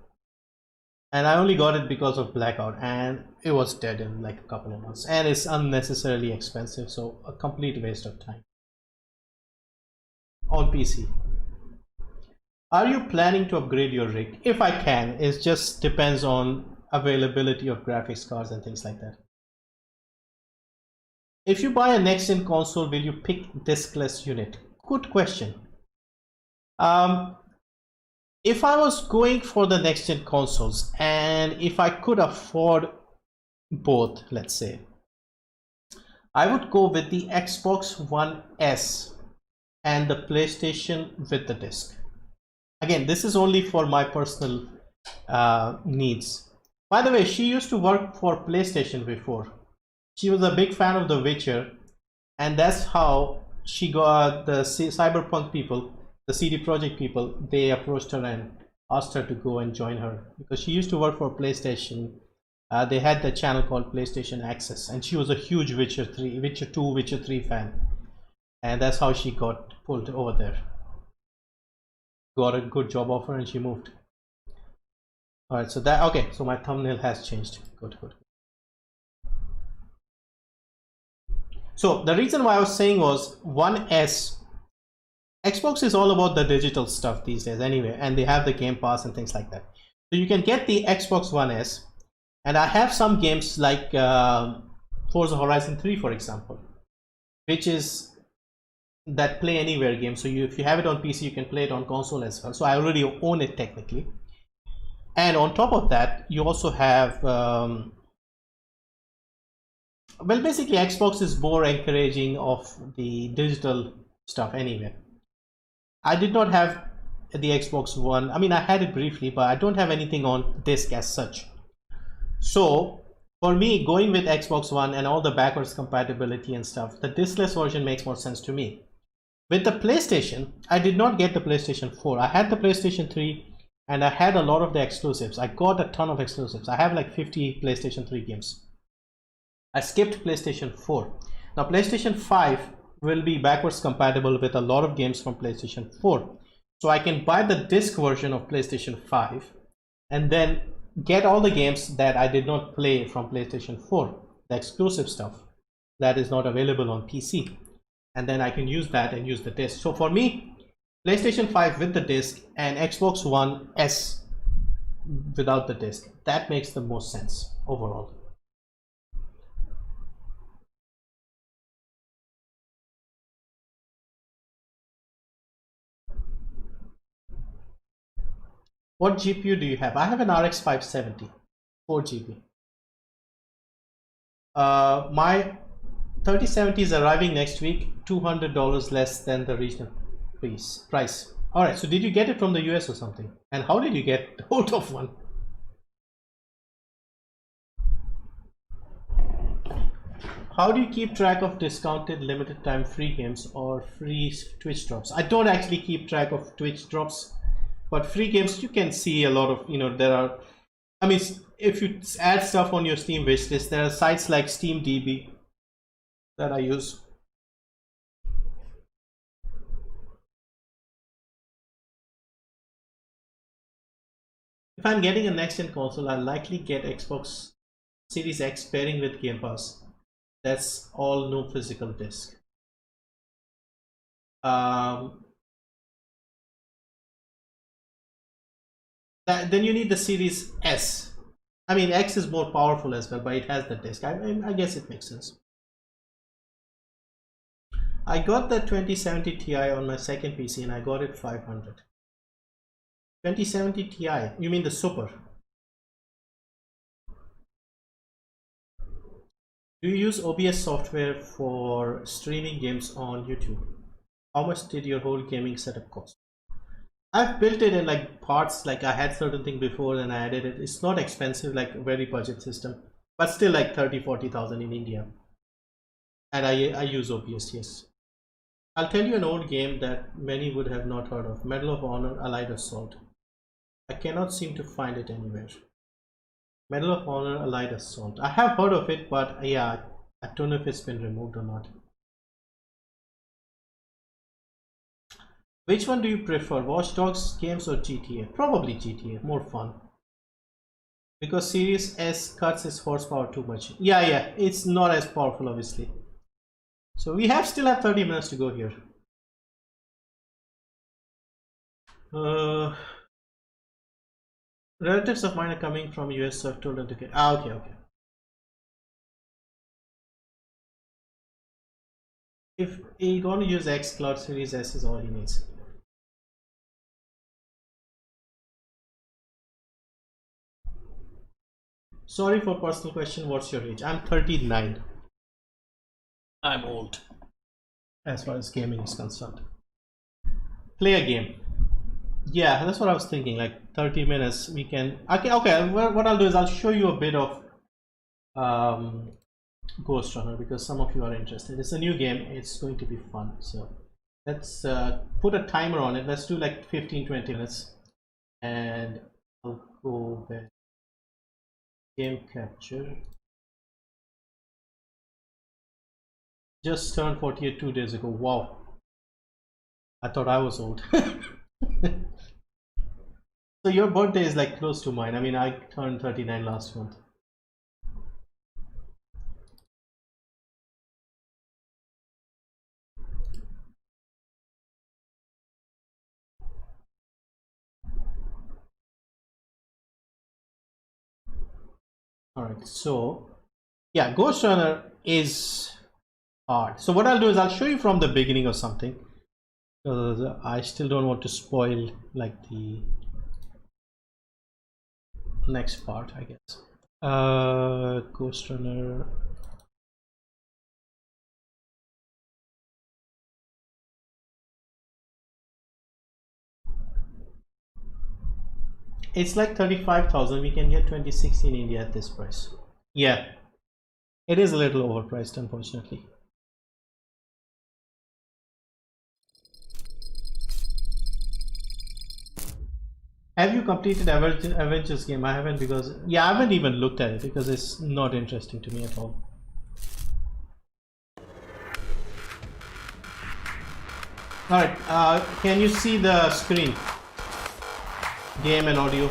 And I only got it because of Blackout, and it was dead in like a couple of months. And it's unnecessarily expensive, so a complete waste of time. On PC. Are you planning to upgrade your rig? If I can, it just depends on availability of graphics cards and things like that. If you buy a next-gen console, will you pick diskless unit? Good question. If I was going for the next-gen consoles, and if I could afford both, let's say, I would go with the Xbox One S and the PlayStation with the disc. Again, this is only for my personal needs. By the way, she used to work for PlayStation before. She was a big fan of The Witcher, and that's how she got the Cyberpunk people, the CD Projekt people. They approached her and asked her to go and join her because she used to work for PlayStation. They had the channel called PlayStation Access, and she was a huge Witcher 3, Witcher 2, Witcher 3 fan, and that's how she got pulled over there. Got a good job offer and she moved. All right, so that, okay, so my thumbnail has changed. Good. So the reason why I was saying was One S. Xbox is all about the digital stuff these days anyway, and they have the Game Pass and things like that. So you can get the Xbox One S, and I have some games like Forza Horizon 3, for example, which is that play anywhere game. So if you have it on PC, you can play it on console as well. So I already own it technically. And on top of that, you also have well, basically Xbox is more encouraging of the digital stuff anyway. I did not have the Xbox One. I mean, I had it briefly, but I don't have anything on disc as such. So for me, going with Xbox One and all the backwards compatibility and stuff, the diskless version makes more sense to me. With the PlayStation, I did not get the PlayStation 4. I had the PlayStation 3 and I had a lot of the exclusives. I got a ton of exclusives. I have like 50 PlayStation 3 games. I skipped PlayStation 4. Now PlayStation 5 will be backwards compatible with a lot of games from PlayStation 4. So I can buy the disc version of PlayStation 5 and then get all the games that I did not play from PlayStation 4, the exclusive stuff that is not available on PC. And then I can use that and use the disc. So for me, PlayStation 5 with the disc and Xbox One S without the disc, that makes the most sense overall. What GPU do you have? I have an RX 570, 4 GB. My 3070 is arriving next week, $200 less than the regional price. All right, so did you get it from the US or something? And how did you get hold of one? How do you keep track of discounted limited time free games or free Twitch drops? I don't actually keep track of Twitch drops, but free games you can see a lot of, you know, there are, I mean, if you add stuff on your Steam wishlist, there are sites like SteamDB that I use. If I'm getting a next-gen console, I'll likely get Xbox Series X pairing with Game Pass. That's all, no physical disc. Then you need the Series S. I mean, X is more powerful as well, but it has the disc. I guess it makes sense. I got the 2070 Ti on my second PC and I got it 500. 2070 Ti, you mean the Super? Do you use OBS software for streaming games on YouTube? How much did your whole gaming setup cost? I've built it in like parts, like I had certain thing before and I added it. It's not expensive, like very budget system, but still like 30,000-40,000 in India. And I use OBS, yes. I'll tell you an old game that many would have not heard of. Medal of Honor Allied Assault. I cannot seem to find it anywhere. Medal of Honor Allied Assault. I have heard of it, but yeah, I don't know if it's been removed or not. Which one do you prefer? Watch Dogs games or GTA? Probably GTA. More fun. Because Series S cuts its horsepower too much. Yeah, it's not as powerful, obviously. So we still have 30 minutes to go here. Relatives of mine are coming from US, so I've told them to get. Okay. If he's going to use X, Cloud Series S is all he needs. Sorry for personal question. What's your age? I'm 39. I'm old as far as gaming is concerned. Play a game. Yeah, that's what I was thinking. Like 30 minutes, we can. Okay. What I'll do is I'll show you a bit of Ghostrunner because some of you are interested. It's a new game. It's going to be fun. So let's put a timer on it. Let's do like 15-20 minutes, and I'll go back. Game capture. Just turned 48 2 days ago. Wow. I thought I was old. So your birthday is like close to mine. I mean, I turned 39 last month. Alright, so yeah, Ghostrunner is hard. So what I'll do is I'll show you from the beginning or something. I still don't want to spoil like the next part, I guess. Ghostrunner. It's like 35,000. We can get 26 in India at this price. Yeah, it is a little overpriced, unfortunately. Have you completed Avengers game? I haven't because I haven't even looked at it because it's not interesting to me at all. Alright, can you see the screen? Game and audio.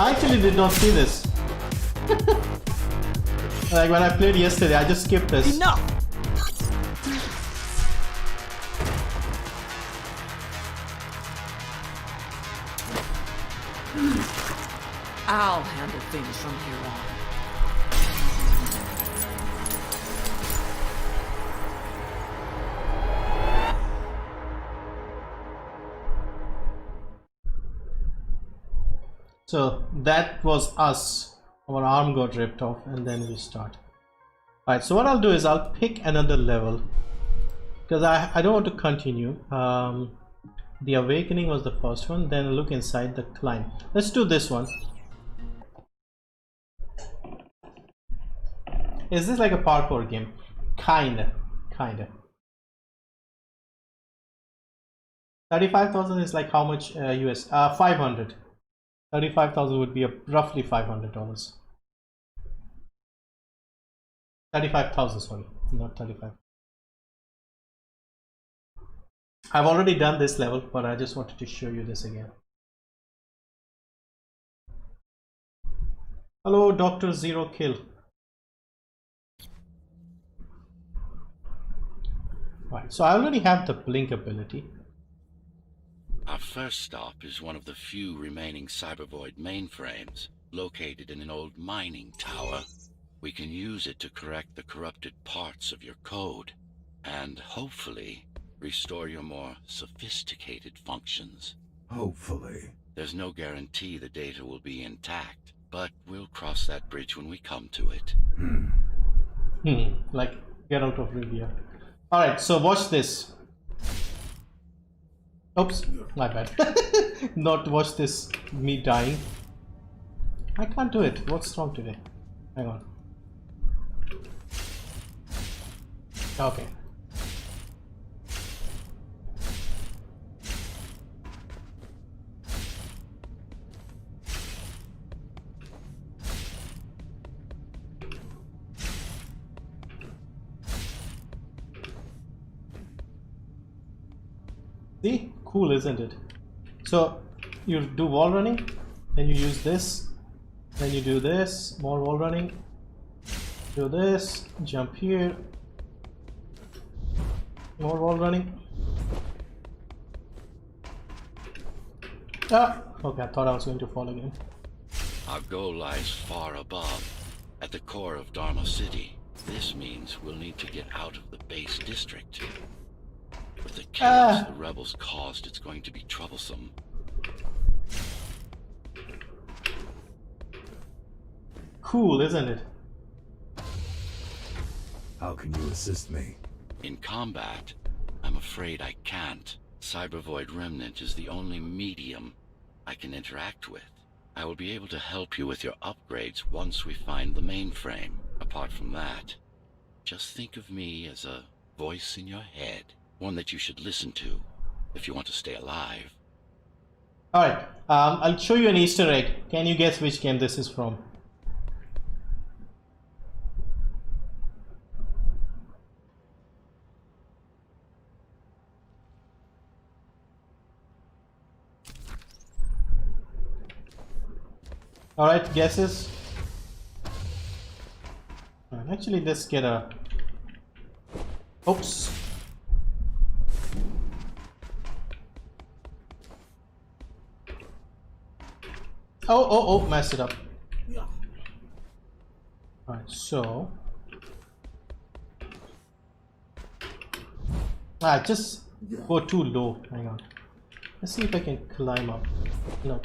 I actually did not see this. Like when I played yesterday, I just skipped this. Enough! I'll handle things from here on. So that was us. Our arm got ripped off and then we start. Alright, so what I'll do is I'll pick another level because I don't want to continue. The Awakening was the first one, then look inside the Climb. Let's do this one. Is this like a parkour game? Kinda. 35,000 is like how much US? 500. 35,000 would be roughly $500. 35,000, sorry, not 35. I've already done this level, but I just wanted to show you this again. Hello, Dr. Zero Kill. Right, so I already have the blink ability. Our first stop is one of the few remaining Cybervoid mainframes, located in an old mining tower. We can use it to correct the corrupted parts of your code, and hopefully restore your more sophisticated functions. Hopefully. There's no guarantee the data will be intact, but we'll cross that bridge when we come to it. Like, get out of Rivia. Alright, so watch this. Oops, my bad. Not watch this, me dying. I can't do it. What's wrong today? Hang on. Okay. See? Cool, isn't it? So you do wall running, then you use this, then you do this, more wall running, do this, jump here, more wall running. Ah, okay, I thought I was going to fall again. Our goal lies far above, at the core of Dharma City. This means we'll need to get out of the base district. With the chaos the rebels caused, it's going to be troublesome. Cool, isn't it? How can you assist me? In combat, I'm afraid I can't. Cybervoid Remnant is the only medium I can interact with. I will be able to help you with your upgrades once we find the mainframe. Apart from that, just think of me as a voice in your head. One that you should listen to if you want to stay alive. Alright, I'll show you an Easter egg. Can you guess which game this is from? Alright, guesses? Actually, let's get a... Oops. Oh, messed it up. Alright, so... just go too low. Hang on. Let's see if I can climb up. No.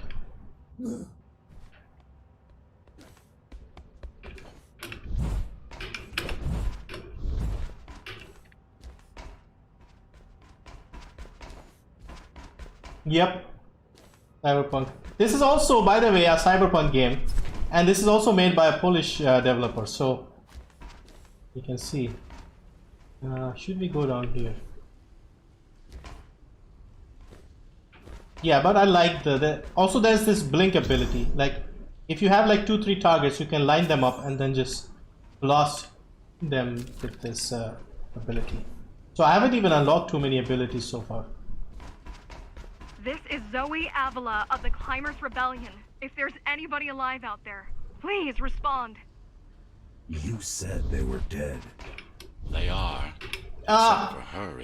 Yep. Cyberpunk. This is also, by the way, a Cyberpunk game, and this is also made by a Polish developer, so you can see. Should we go down here? Yeah, but I like also there's this blink ability. Like, if you have like 2-3 targets, you can line them up and then just blast them with this ability. So I haven't even unlocked too many abilities so far. This is Zoe Avila of the Climbers Rebellion. If there's anybody alive out there, please respond. You said they were dead. They are. Except for her,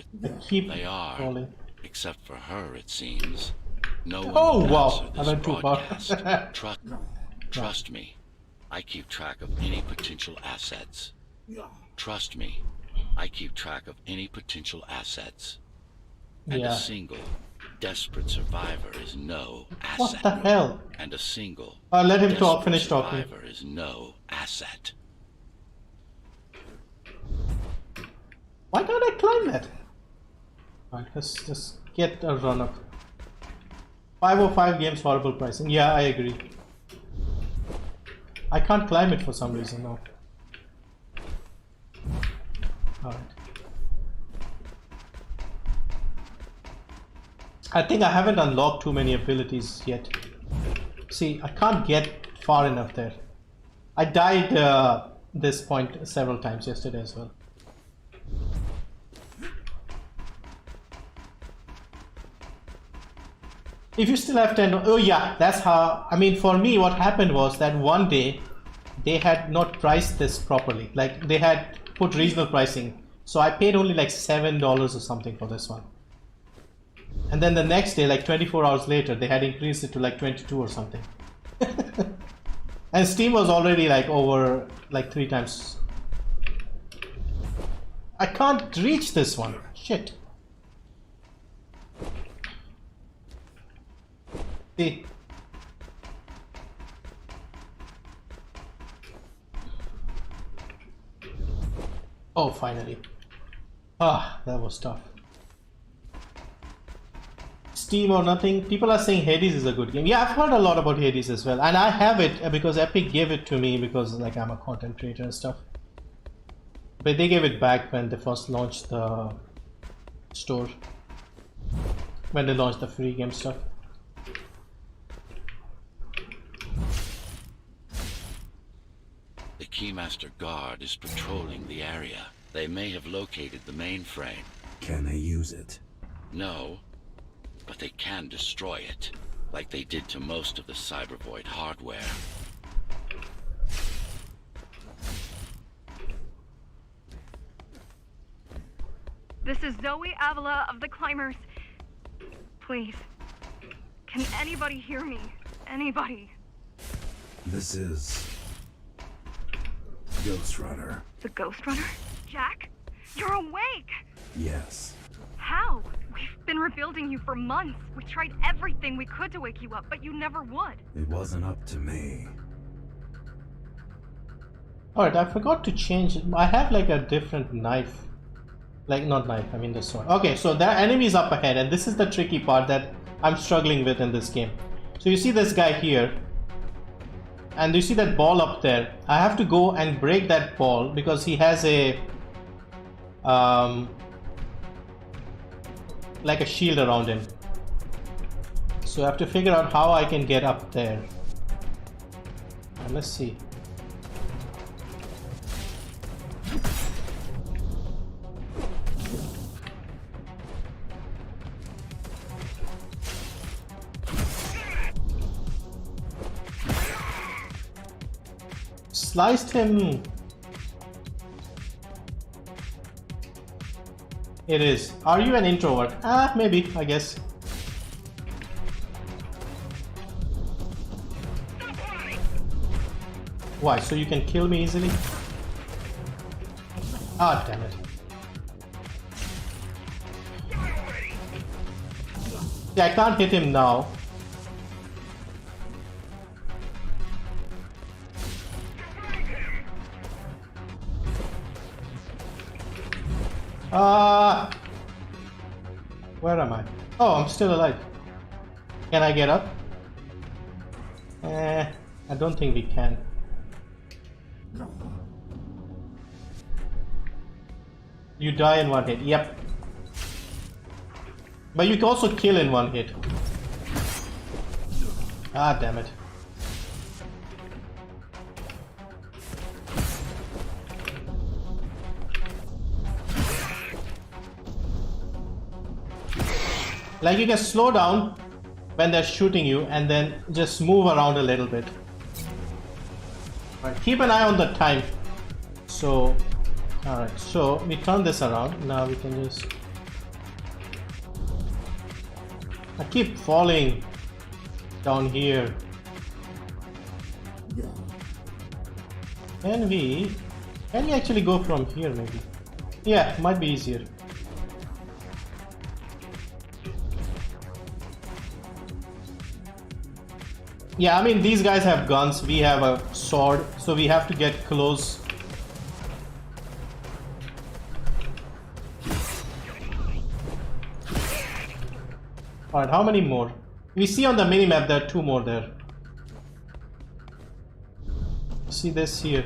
They are. Falling. Except for her, it seems. No one Oh will wow! answer I this went too far. broadcast. Trust me. I keep track of any potential assets. Trust me. I keep track of any potential assets. And a single desperate survivor is no asset. What the hell? And a single let him finish talking. Survivor is no asset. Why can't I climb that? Alright, let's just get a run up. 505 games, horrible pricing. Yeah, I agree. I can't climb it for some reason now. Alright. I think I haven't unlocked too many abilities yet. See, I can't get far enough there. I died this point several times yesterday as well. If you still have 10, oh yeah, that's how, I mean, for me what happened was that one day they had not priced this properly. Like they had put regional pricing. So I paid only like $7 or something for this one. And then the next day, like 24 hours later, they had increased it to like 22 or something. And Steam was already like over like 3 times. I can't reach this one. Shit. See. Oh, finally. Ah, that was tough. Steam or nothing. People are saying Hades is a good game. Yeah, I've heard a lot about Hades as well, and I have it because Epic gave it to me because like I'm a content creator and stuff. But they gave it back when they first launched the store, when they launched the free game stuff. The Keymaster Guard is patrolling the area. They may have located the mainframe. Can they use it? No, but they can destroy it, like they did to most of the Cybervoid hardware. This is Zoe Avila of the Climbers. Please. Can anybody hear me? Anybody? This is Ghostrunner. The Ghostrunner? Jack? You're awake! Yes. How? We've been rebuilding you for months. We tried everything we could to wake you up, but you never would. It wasn't up to me. Alright, I forgot to change it. I have like a different knife. Like, not knife, I mean this one. Okay, so there are enemies up ahead, and this is the tricky part that I'm struggling with in this game. So you see this guy here, and you see that ball up there. I have to go and break that ball because he has a like a shield around him. So I have to figure out how I can get up there. And let's see. Sliced him. It is. Are you an introvert? Ah, maybe, I guess. Why? So you can kill me easily? Ah, damn it. Yeah, I can't hit him now. Where am I? Oh, I'm still alive. Can I get up? I don't think we can. You die in one hit. Yep. But you can also kill in one hit. Ah, damn it. Like you can slow down when they're shooting you and then just move around a little bit. Right, keep an eye on the time. So, alright, so we turn this around. Now we can just... I keep falling down here. Can we actually go from here maybe? Yeah, might be easier. Yeah, I mean, these guys have guns, we have a sword, so we have to get close. Alright, how many more? We see on the minimap there are 2 more there. See this here.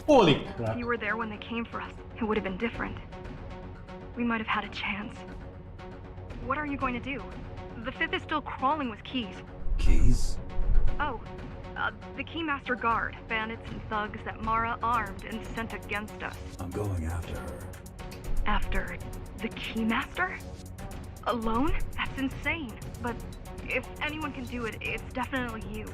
Holy crap. If you were there when they came for us, it would have been different. We might have had a chance. What are you going to do? The 5th is still crawling with keys. Keys? Oh, the Keymaster Guard, bandits and thugs that Mara armed and sent against us. I'm going after her. After the Keymaster? Alone? That's insane. But If anyone can do it, it's definitely you.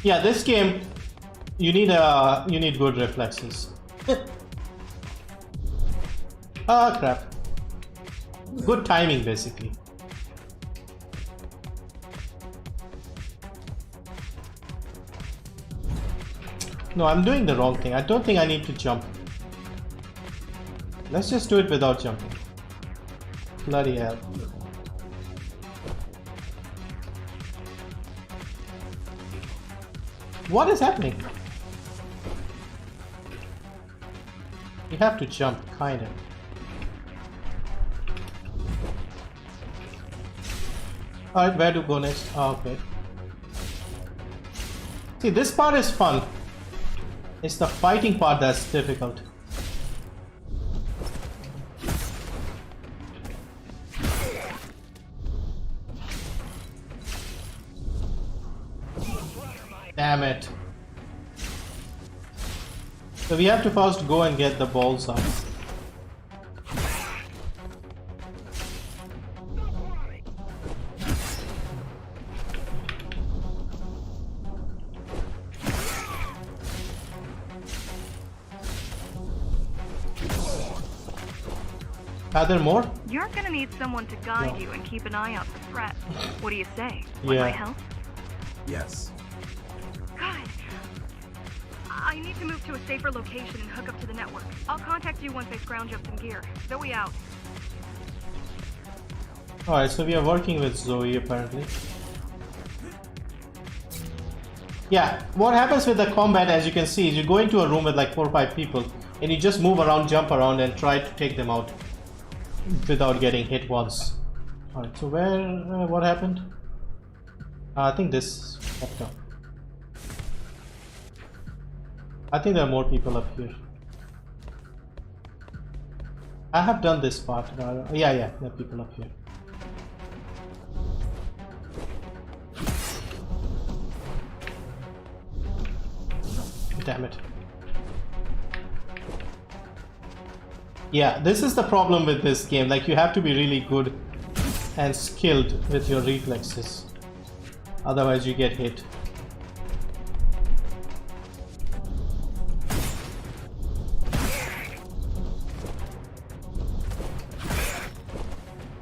Yeah, this game, you need good reflexes. Ah, crap. Good timing, basically. No, I'm doing the wrong thing. I don't think I need to jump. Let's just do it without jumping. Bloody hell. What is happening? You have to jump, kinda. Alright, where to go next? Oh, okay. See, this part is fun. It's the fighting part that's difficult. Damn it. So we have to first go and get the balls out. Are there more? You're gonna need someone to guide you and keep an eye out for threats. What do you say? Would Yeah. I help? Yes. Good. I need to move to a safer location and hook up to the network. I'll contact you once I scrounge up some gear. Zoe out. Alright, so we are working with Zoe apparently. Yeah, what happens with the combat, as you can see, is you go into a room with like 4 or 5 people and you just move around, jump around and try to take them out without getting hit once. Alright, so where, what happened? I think this popped up. I think there are more people up here. I have done this part. Yeah, there are people up here. Damn it. Yeah, this is the problem with this game. Like, you have to be really good and skilled with your reflexes. Otherwise, you get hit.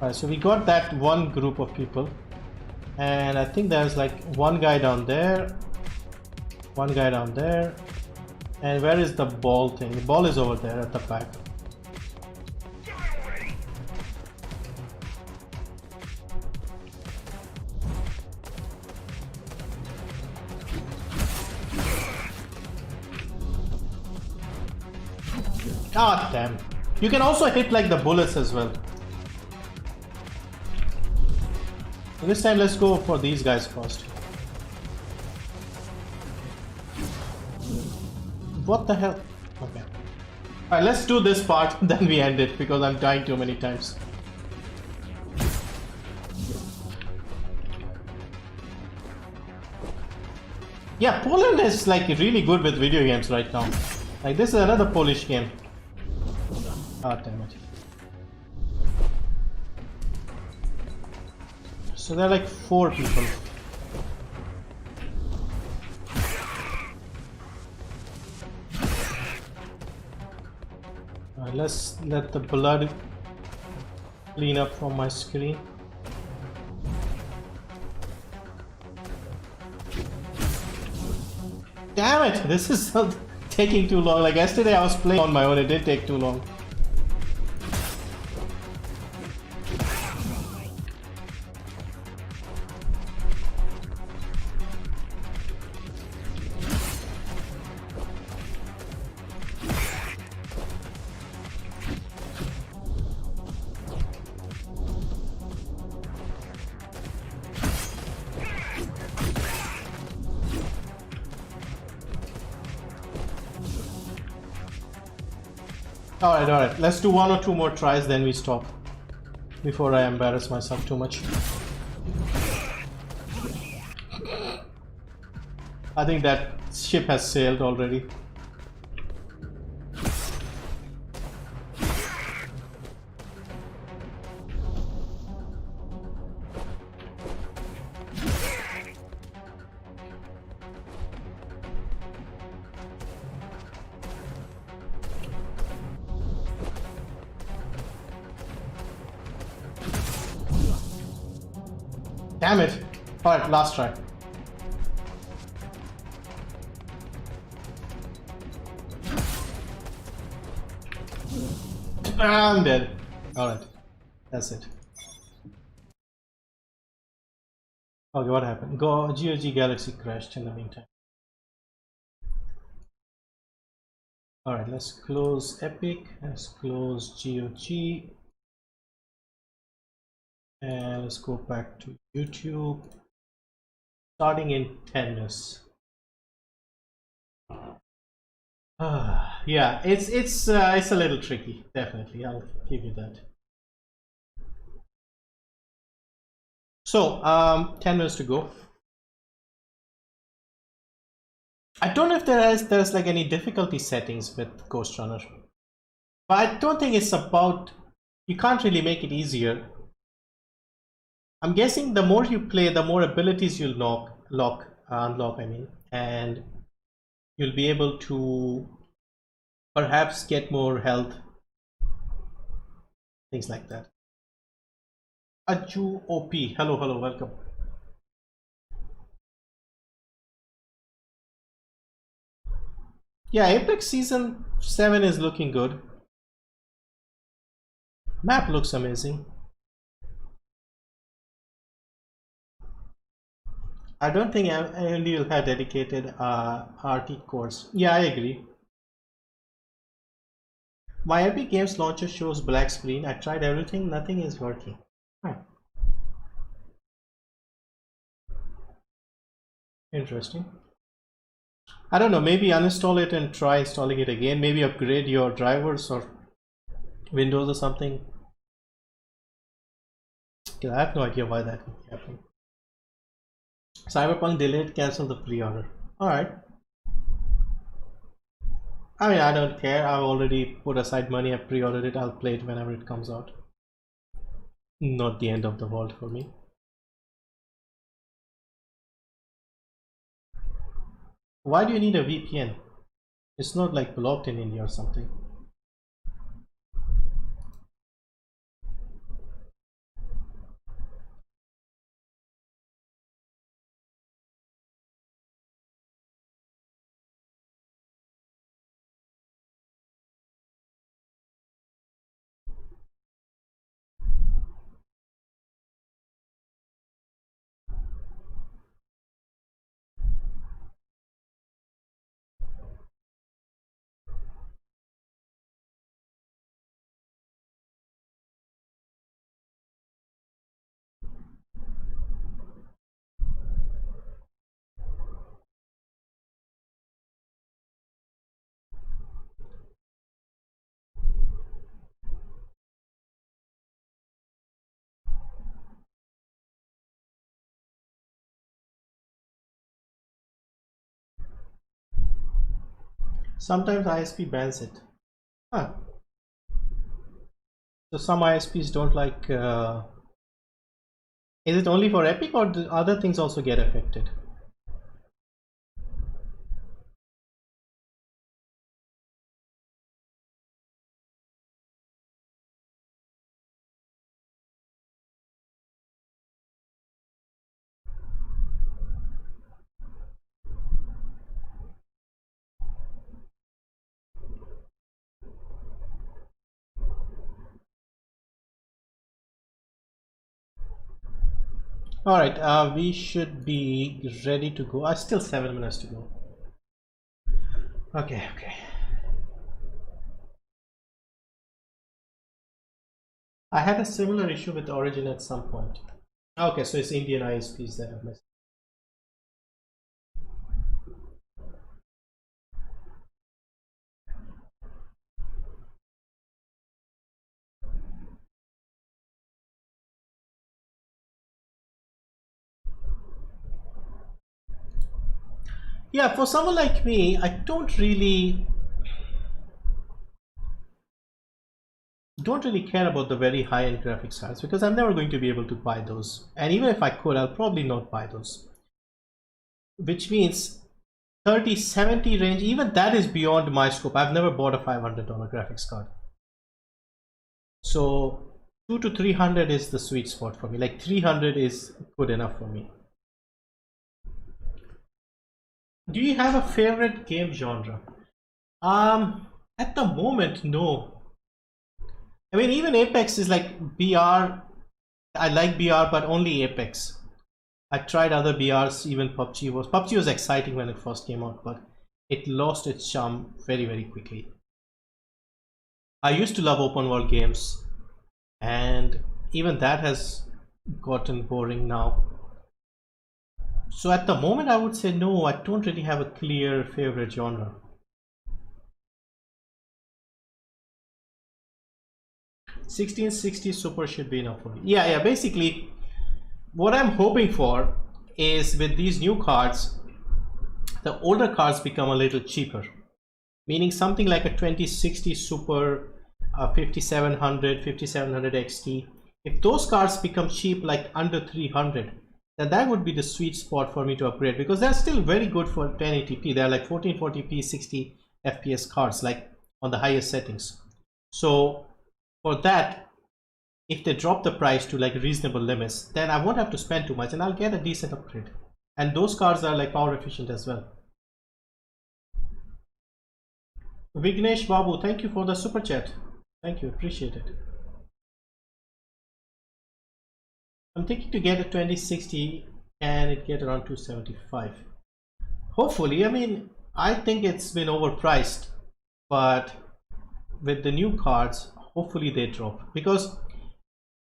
Alright, so we got that one group of people. And I think there's like one guy down there. One guy down there. And where is the ball thing? The ball is over there at the back. Ah, damn. You can also hit like the bullets as well. So this time let's go for these guys first. What the hell? Okay. Alright, let's do this part, then we end it because I'm dying too many times. Yeah, Poland is like really good with video games right now. Like, this is another Polish game. Ah, damn it. So there are like 4 people. Alright, let's let the blood clean up from my screen. Damn it! This is taking too long. Like yesterday I was playing on my own, it did take too long. Alright, let's do 1 or 2 more tries, then we stop. Before I embarrass myself too much. I think that ship has sailed already. Damn it. Alright, last try. I'm dead. Alright. That's it. Okay, what happened? GOG Galaxy crashed in the meantime. Alright, let's close Epic. Let's close GOG. And let's go back to YouTube. Starting in 10 minutes. Yeah, it's a little tricky, definitely. I'll give you that. So 10 minutes to go. I don't know if there's like any difficulty settings with Ghostrunner, but I don't think it's about, you can't really make it easier. I'm guessing the more you play, the more abilities you'll unlock, I mean, and you'll be able to perhaps get more health, things like that. Aju OP, hello, welcome. Yeah, Apex Season 7 is looking good. Map looks amazing. I don't think AMD will have dedicated RT cores. Yeah, I agree. My Epic Games launcher shows black screen. I tried everything, nothing is working. Interesting. I don't know, maybe uninstall it and try installing it again. Maybe upgrade your drivers or Windows or something. I have no idea why that would be happening. Cyberpunk Delayed, cancel the pre-order. Alright. I mean, I don't care. I've already put aside money. I've pre-ordered it. I'll play it whenever it comes out. Not the end of the world for me. Why do you need a VPN? It's not like blocked in India or something. Sometimes ISP bans it. Huh. So some ISPs don't like. Is it only for Epic or do other things also get affected? All right, we should be ready to go. Still 7 minutes to go. Okay. I had a similar issue with Origin at some point. Okay, so it's Indian ISPs that have messed. Yeah, for someone like me, I don't really care about the very high-end graphics cards because I'm never going to be able to buy those, and even if I could, I'll probably not buy those, which means 3070 range, even that is beyond my scope. I've never bought a $500 graphics card, so 2 to 300 is the sweet spot for me. Like 300 is good enough for me. Do you have a favorite game genre? At the moment, no. I mean, even Apex is like BR. I like BR, but only Apex. I tried other BRs, even PUBG was exciting when it first came out, but it lost its charm very, very quickly. I used to love open world games, and even that has gotten boring now. So at the moment, I would say no, I don't really have a clear favorite genre. $1660 Super should be enough for me. Yeah, basically what I'm hoping for is with these new cards, the older cards become a little cheaper, meaning something like a 2060 Super, 5700 XT. If those cards become cheap, like under 300, then that would be the sweet spot for me to upgrade, because they're still very good for 1080p. They're like 1440p 60 FPS cards, like on the highest settings. So for that, if they drop the price to like reasonable limits, then I won't have to spend too much and I'll get a decent upgrade. And those cards are like power efficient as well. Vignesh Babu, thank you for the super chat. Thank you, appreciate it. I'm thinking to get a 2060 and it get around 275. Hopefully, I mean, I think it's been overpriced, but with the new cards, hopefully they drop, because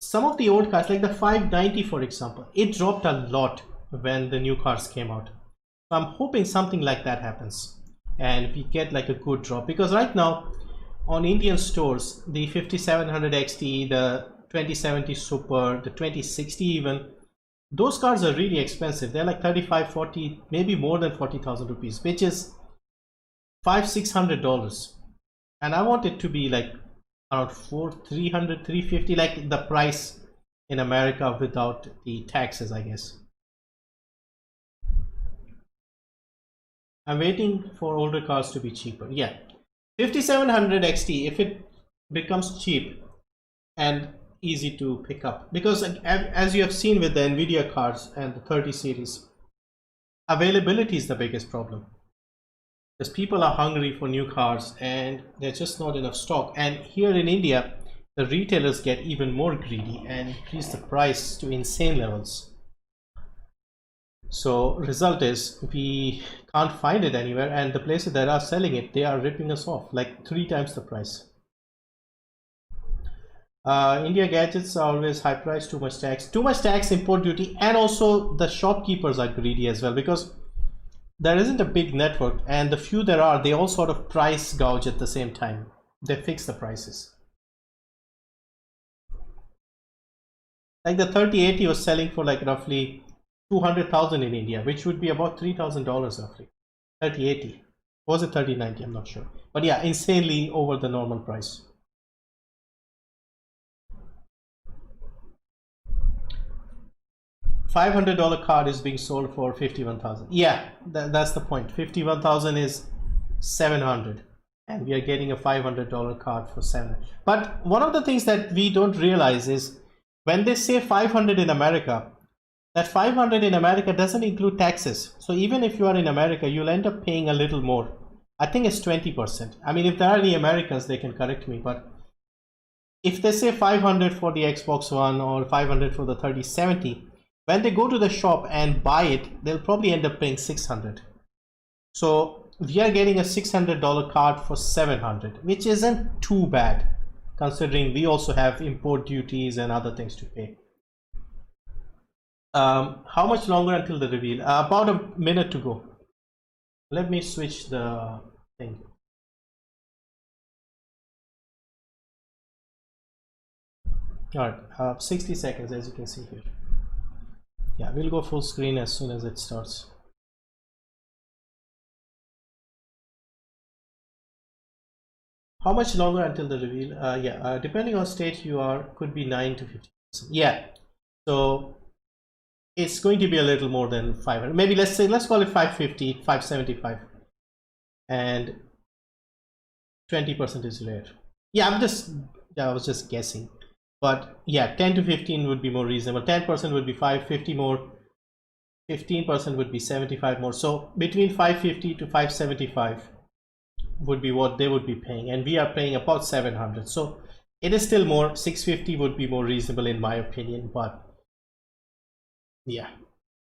some of the old cards, like the 590 for example, it dropped a lot when the new cards came out. So I'm hoping something like that happens and we get like a good drop, because right now on Indian stores, the 5700 XT, the 2070 Super, the 2060 even, those cards are really expensive. They're like 35, 40, maybe more than 40,000 rupees, which is $500-600. And I want it to be like around 300, 350, like the price in America without the taxes, I guess. I'm waiting for older cars to be cheaper. Yeah, 5700 XT, if it becomes cheap and easy to pick up, because as you have seen with the Nvidia cards and the 30 series, availability is the biggest problem, because people are hungry for new cars and there's just not enough stock. And here in India, the retailers get even more greedy and increase the price to insane levels. So result is we can't find it anywhere, and the places that are selling it, they are ripping us off like 3 times the price. India gadgets are always high price, too much tax, import duty, and also the shopkeepers are greedy as well, because there isn't a big network, and the few there are, they all sort of price gouge at the same time. They fix the prices. Like the 3080 was selling for like roughly 200,000 in India, which would be about $3,000 roughly. 3080, was it 3090? I'm not sure, but yeah, insanely over the normal price. $500 card is being sold for 51,000. Yeah, that's the point. 51,000 is 700, and we are getting a $500 card for 700. But one of the things that we don't realize is when they say 500 in America, that 500 in America doesn't include taxes. So even if you are in America, you'll end up paying a little more. I think it's 20%. I mean, if there are any Americans, they can correct me, but if they say 500 for the Xbox One or 500 for the 3070, when they go to the shop and buy it, they'll probably end up paying 600. So we are getting a $600 card for 700, which isn't too bad, considering we also have import duties and other things to pay. How much longer until the reveal? About a minute to go. Let me switch the thing. Alright, 60 seconds as you can see here. Yeah, we'll go full screen as soon as it starts. How much longer until the reveal? Depending on state you are, could be 9 to 15%. Yeah, so it's going to be a little more than 500. Maybe let's call it 550, 575, and 20% is rare. Yeah, I was just guessing. But yeah, 10 to 15 would be more reasonable. 10% would be 550 more, 15% would be 75 more. So between 550 to 575 would be what they would be paying, and we are paying about 700. So it is still more. 650 would be more reasonable in my opinion, but yeah,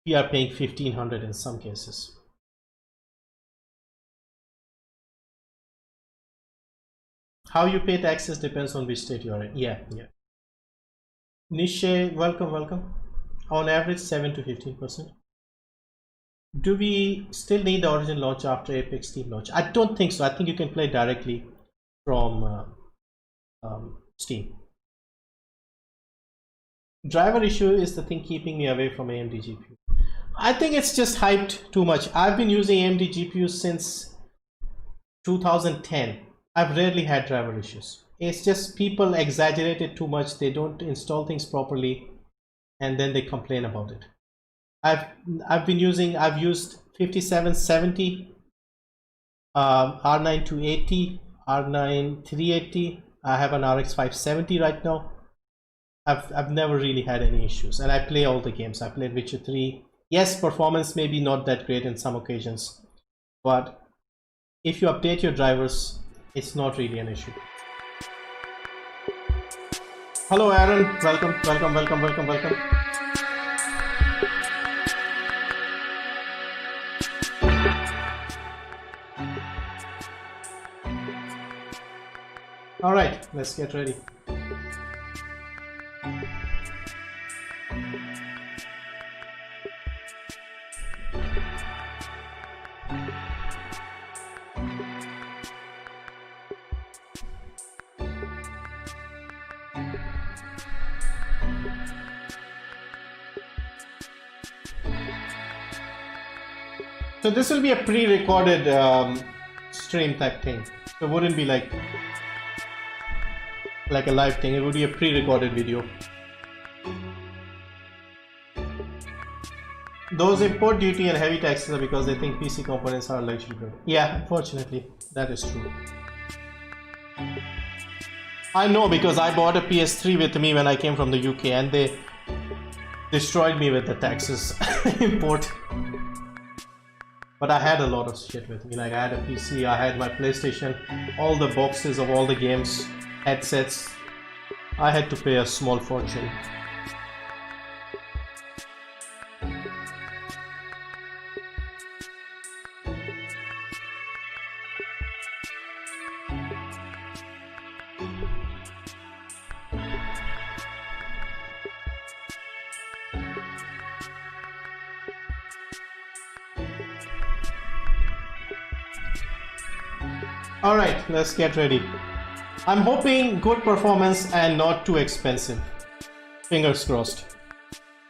we are paying 1500 in some cases. How you pay taxes depends on which state you are in. Yeah. Niche, welcome. On average, 7 to 15%. Do we still need the Origin launch after Apex Steam launch? I don't think so. I think you can play directly from Steam. Driver issue is the thing keeping me away from AMD GPU. I think it's just hyped too much. I've been using AMD GPU since 2010. I've rarely had driver issues. It's just people exaggerate it too much. They don't install things properly and then they complain about it. I've used 5770, R9 280, R9 380. I have an RX 570 right now. I've never really had any issues, and I play all the games. I played Witcher 3. Yes, performance may be not that great in some occasions, but if you update your drivers, it's not really an issue. Hello Aaron, welcome. All right, let's get ready. So this will be a pre-recorded stream type thing. So it wouldn't be like a live thing. It would be a pre-recorded video. Those import duty and heavy taxes are because they think PC components are luxury goods. Yeah, unfortunately, that is true. I know, because I bought a PS3 with me when I came from the UK and they destroyed me with the taxes import. But I had a lot of shit with me. Like I had a PC, I had my PlayStation, all the boxes of all the games, headsets. I had to pay a small fortune. Alright, let's get ready. I'm hoping good performance and not too expensive. Fingers crossed.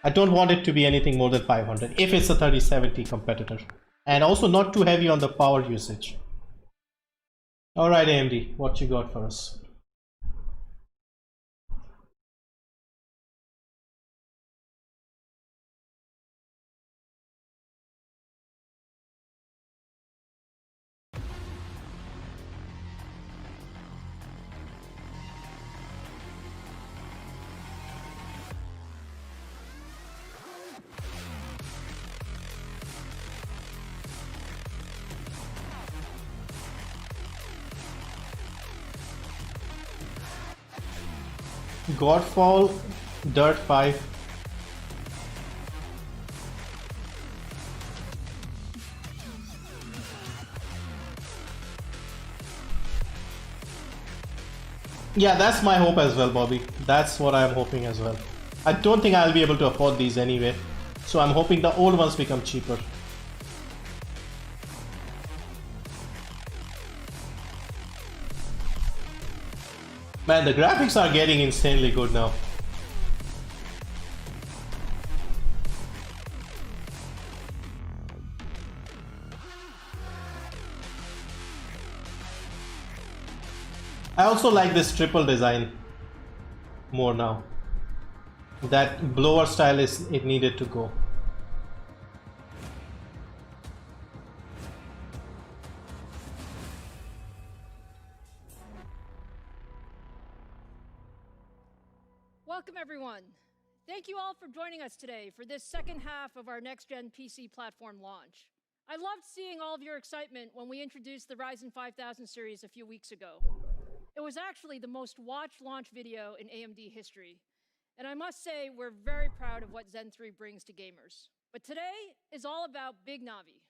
I don't want it to be anything more than 500 if it's a 3070 competitor. And also not too heavy on the power usage. Alright AMD, what you got for us? Godfall, Dirt 5. Yeah, that's my hope as well, Bobby. That's what I'm hoping as well. I don't think I'll be able to afford these anyway, so I'm hoping the old ones become cheaper. Man, the graphics are getting insanely good now. I also like this triple design more now. That blower style it needed to go. Welcome, everyone. Thank you all for joining us today for this second half of our next-gen PC platform launch. I loved seeing all of your excitement when we introduced the Ryzen 5000 series a few weeks ago. It was actually the most watched launch video in AMD history. And I must say, we're very proud of what Zen 3 brings to gamers. But today is all about Big Navi.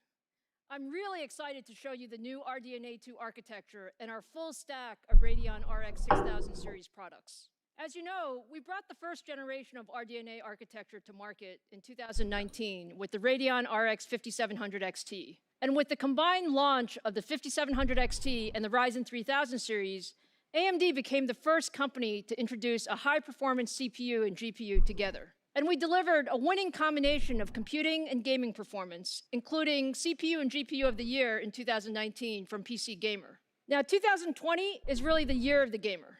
I'm really excited to show you the new RDNA 2 architecture and our full stack of Radeon RX 6000 series products. As you know, we brought the first generation of RDNA architecture to market in 2019 with the Radeon RX 5700 XT. And with the combined launch of the 5700 XT and the Ryzen 3000 series, AMD became the first company to introduce a high-performance CPU and GPU together. And we delivered a winning combination of computing and gaming performance, including CPU and GPU of the year in 2019 from PC Gamer. Now, 2020 is really the year of the gamer.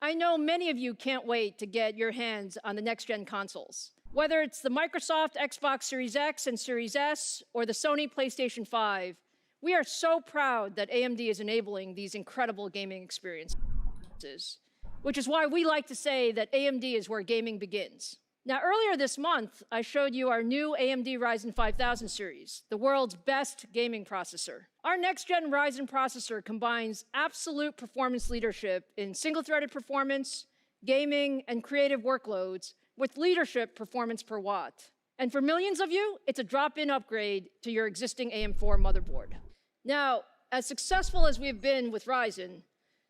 I know many of you can't wait to get your hands on the next-gen consoles. Whether it's the Microsoft Xbox Series X and Series S or the Sony PlayStation 5, we are so proud that AMD is enabling these incredible gaming experiences, which is why we like to say that AMD is where gaming begins. Now, earlier this month, I showed you our new AMD Ryzen 5000 series, the world's best gaming processor. Our next-gen Ryzen processor combines absolute performance leadership in single-threaded performance, gaming, and creative workloads with leadership performance per watt. And for millions of you, it's a drop-in upgrade to your existing AM4 motherboard. Now, as successful as we've been with Ryzen,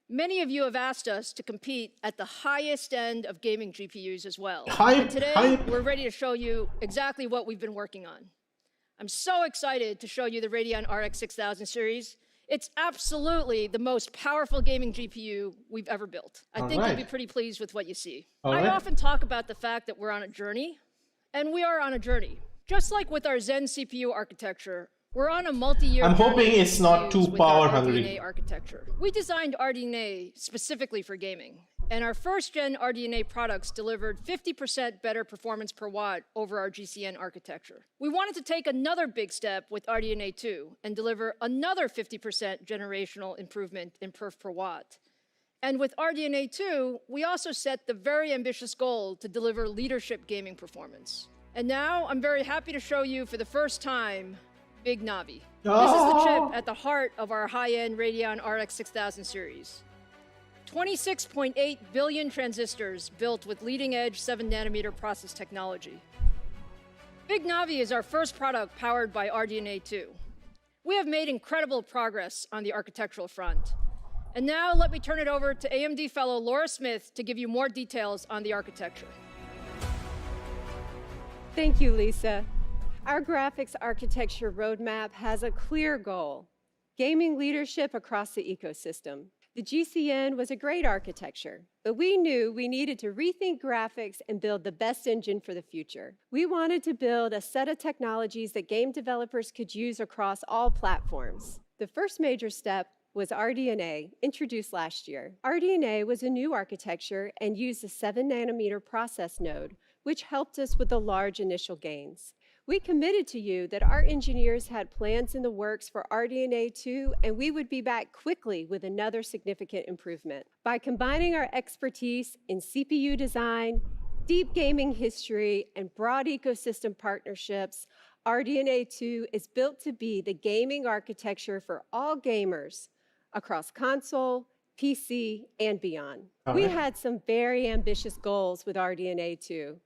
many of you have asked us to compete at the highest end of gaming GPUs as well. And today, we're ready to show you exactly what we've been working on. I'm so excited to show you the Radeon RX 6000 series. It's absolutely the most powerful gaming GPU we've ever built. I think you'll be pretty pleased with what you see. I often talk about the fact that we're on a journey, and we are on a journey. Just like with our Zen CPU architecture, we're on a multi-year I'm hoping it's not too power hungry. Architecture. We designed RDNA specifically for gaming, and our first-gen RDNA products delivered 50% better performance per watt over our GCN architecture. We wanted to take another big step with RDNA 2 and deliver another 50% generational improvement in perf per watt. And with RDNA 2, we also set the very ambitious goal to deliver leadership gaming performance. And now I'm very happy to show you for the first time Big Navi. This is the chip at the heart of our high-end Radeon RX 6000 series. 26.8 billion transistors built with leading-edge 7nm process technology. Big Navi is our first product powered by RDNA 2. We have made incredible progress on the architectural front. And now let me turn it over to AMD fellow Laura Smith to give you more details on the architecture. Thank you, Lisa. Our graphics architecture roadmap has a clear goal: gaming leadership across the ecosystem. The GCN was a great architecture, but we knew we needed to rethink graphics and build the best engine for the future. We wanted to build a set of technologies that game developers could use across all platforms. The first major step was RDNA, introduced last year. RDNA was a new architecture and used a 7nm process node, which helped us with the large initial gains. We committed to you that our engineers had plans in the works for RDNA 2, and we would be back quickly with another significant improvement. By combining our expertise in CPU design, deep gaming history, and broad ecosystem partnerships, RDNA 2 is built to be the gaming architecture for all gamers across console, PC, and beyond. We had some very ambitious goals with RDNA 2.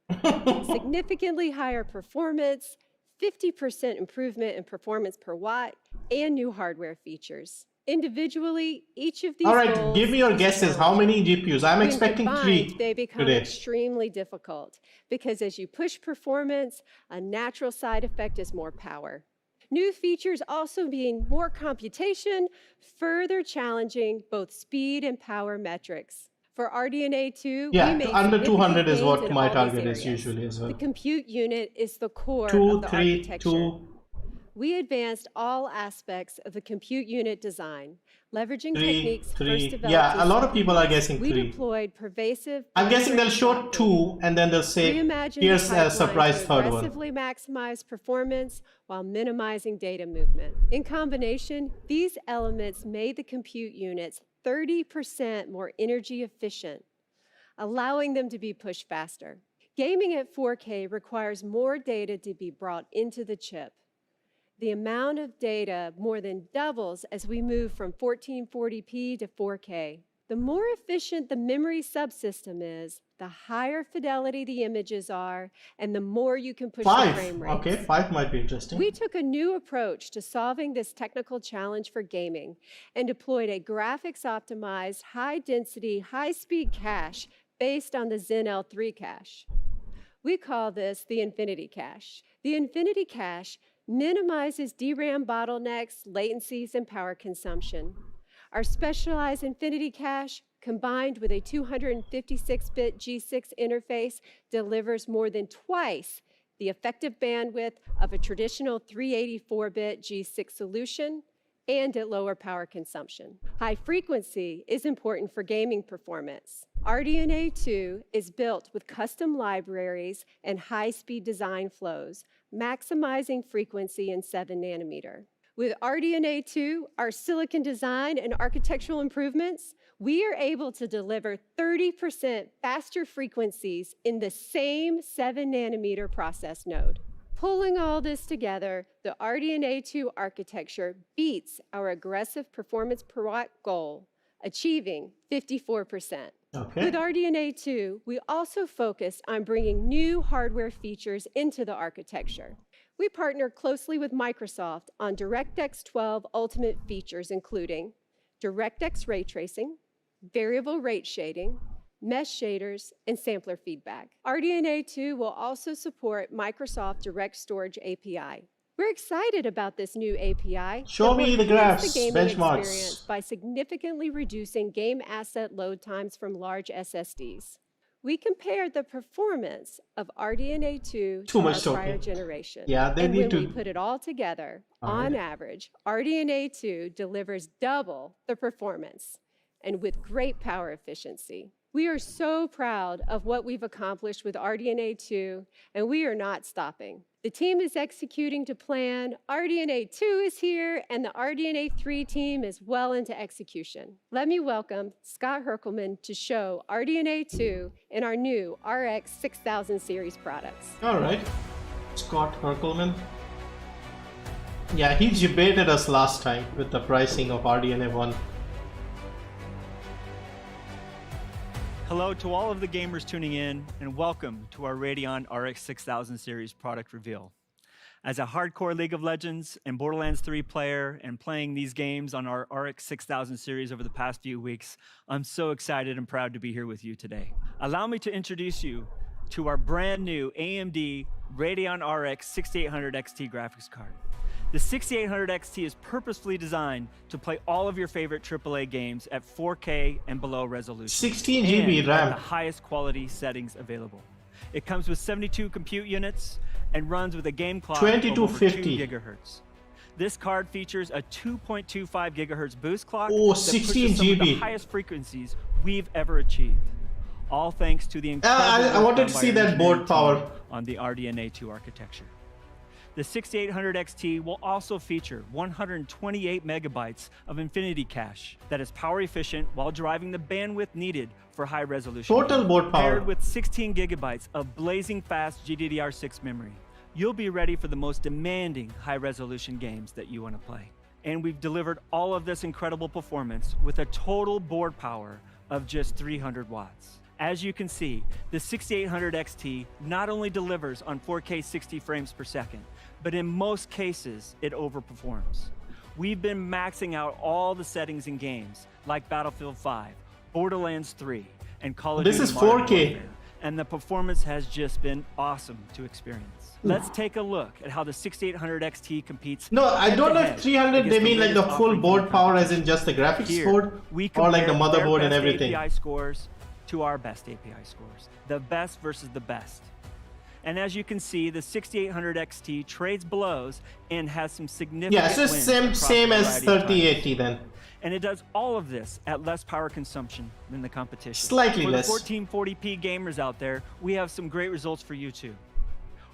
Significantly higher performance, 50% improvement in performance per watt, and new hardware features. Individually, each of these goals, give me your guesses. How many GPUs? I'm expecting combined, 3 they become today. extremely difficult because as you push performance, a natural side effect is more power. New features also mean more computation, further challenging both speed and power metrics. For RDNA 2, we made under 200 is gains what in my all target these is areas. usually as well. The compute unit is the core 2, of the 3, architecture. 2. We advanced all aspects of the compute unit design, leveraging 3, techniques 3. first developed. Yeah, a lot of people are guessing we 3. deployed pervasive. I'm guessing they'll show 2 and then they'll say, here's a surprise third one. Aggressively maximize performance while minimizing data movement. In combination, these elements made the compute units 30% more energy efficient, allowing them to be pushed faster. Gaming at 4K requires more data to be brought into the chip. The amount of data more than doubles as we move from 1440p to 4K. The more efficient the memory subsystem is, the higher fidelity the images are, and the more you can push the frame rates. Okay, 5 might be interesting. We took a new approach to solving this technical challenge for gaming and deployed a graphics-optimized, high-density, high-speed cache based on the Zen L3 cache. We call this the Infinity Cache. The Infinity Cache minimizes DRAM bottlenecks, latencies, and power consumption. Our specialized Infinity Cache, combined with a 256-bit G6 interface, delivers more than twice the effective bandwidth of a traditional 384-bit G6 solution and at lower power consumption. High frequency is important for gaming performance. RDNA 2 is built with custom libraries and high-speed design flows, maximizing frequency in 7 nanometer. With RDNA 2, our silicon design and architectural improvements, we are able to deliver 30% faster frequencies in the same 7 nanometer process node. Pulling all this together, the RDNA 2 architecture beats our aggressive performance per watt goal, achieving 54%. Okay. With RDNA 2, we also focused on bringing new hardware features into the architecture. We partner closely with Microsoft on DirectX 12 Ultimate features, including DirectX ray tracing, variable rate shading, mesh shaders, and sampler feedback. RDNA 2 will also support Microsoft Direct Storage API. We're excited about this new API. Show me the graphs, the gaming benchmarks. experience by significantly reducing game asset load times from large SSDs. We compared the performance of RDNA 2 to our prior generation. Yeah, they and need when to. we put it all together, on average, RDNA 2 delivers double the performance and with great power efficiency. We are so proud of what we've accomplished with RDNA 2, and we are not stopping. The team is executing to plan, RDNA 2 is here, and the RDNA 3 team is well into execution. Let me welcome Scott Herkelman to show RDNA 2 in our new RX 6000 series products. All right, Scott Herkelman. Yeah, he debated us last time with the pricing of RDNA 1. Hello to all of the gamers tuning in, and welcome to our Radeon RX 6000 series product reveal. As a hardcore League of Legends and Borderlands 3 player and playing these games on our RX 6000 series over the past few weeks, I'm so excited and proud to be here with you today. Allow me to introduce you to our brand new AMD Radeon RX 6800 XT graphics card. The 6800 XT is purposefully designed to play all of your favorite AAA games at 4K and below resolution. 16 GB and RAM. at the highest quality settings available. It comes with 72 compute units and runs with a game clock of over 2 gigahertz. This card features a 2.25 gigahertz boost clock that pushes some of the highest frequencies we've ever achieved. All thanks to the incredible I wanted to see that board power on the RDNA 2 architecture. The 6800 XT will also feature 128 megabytes of Infinity Cache that is power efficient while driving the bandwidth needed for high resolution. Total board power. Paired with 16 gigabytes of blazing fast GDDR6 memory, you'll be ready for the most demanding high resolution games that you want to play. And we've delivered all of this incredible performance with a total board power of just 300 watts. As you can see, the 6800 XT not only delivers on 4K 60 frames per second, but in most cases, it overperforms. We've been maxing out all the settings in games like Battlefield 5, Borderlands 3, and Call of Duty This is Modern 4K. Warfare, and the performance has just been awesome to experience. Let's take a look at how the 6800 XT competes. No, I don't know if 300 they mean like the full board power as in just the graphics board, or like the motherboard and everything. API scores to our best API scores, the best versus the best. And as you can see, the 6800 XT trades blows and has some significant so wins same across as a variety of 3080 titles. then. And it does all of this at less power consumption than the competition. Slightly for less. For the 1440p gamers out there, we have some great results for you too.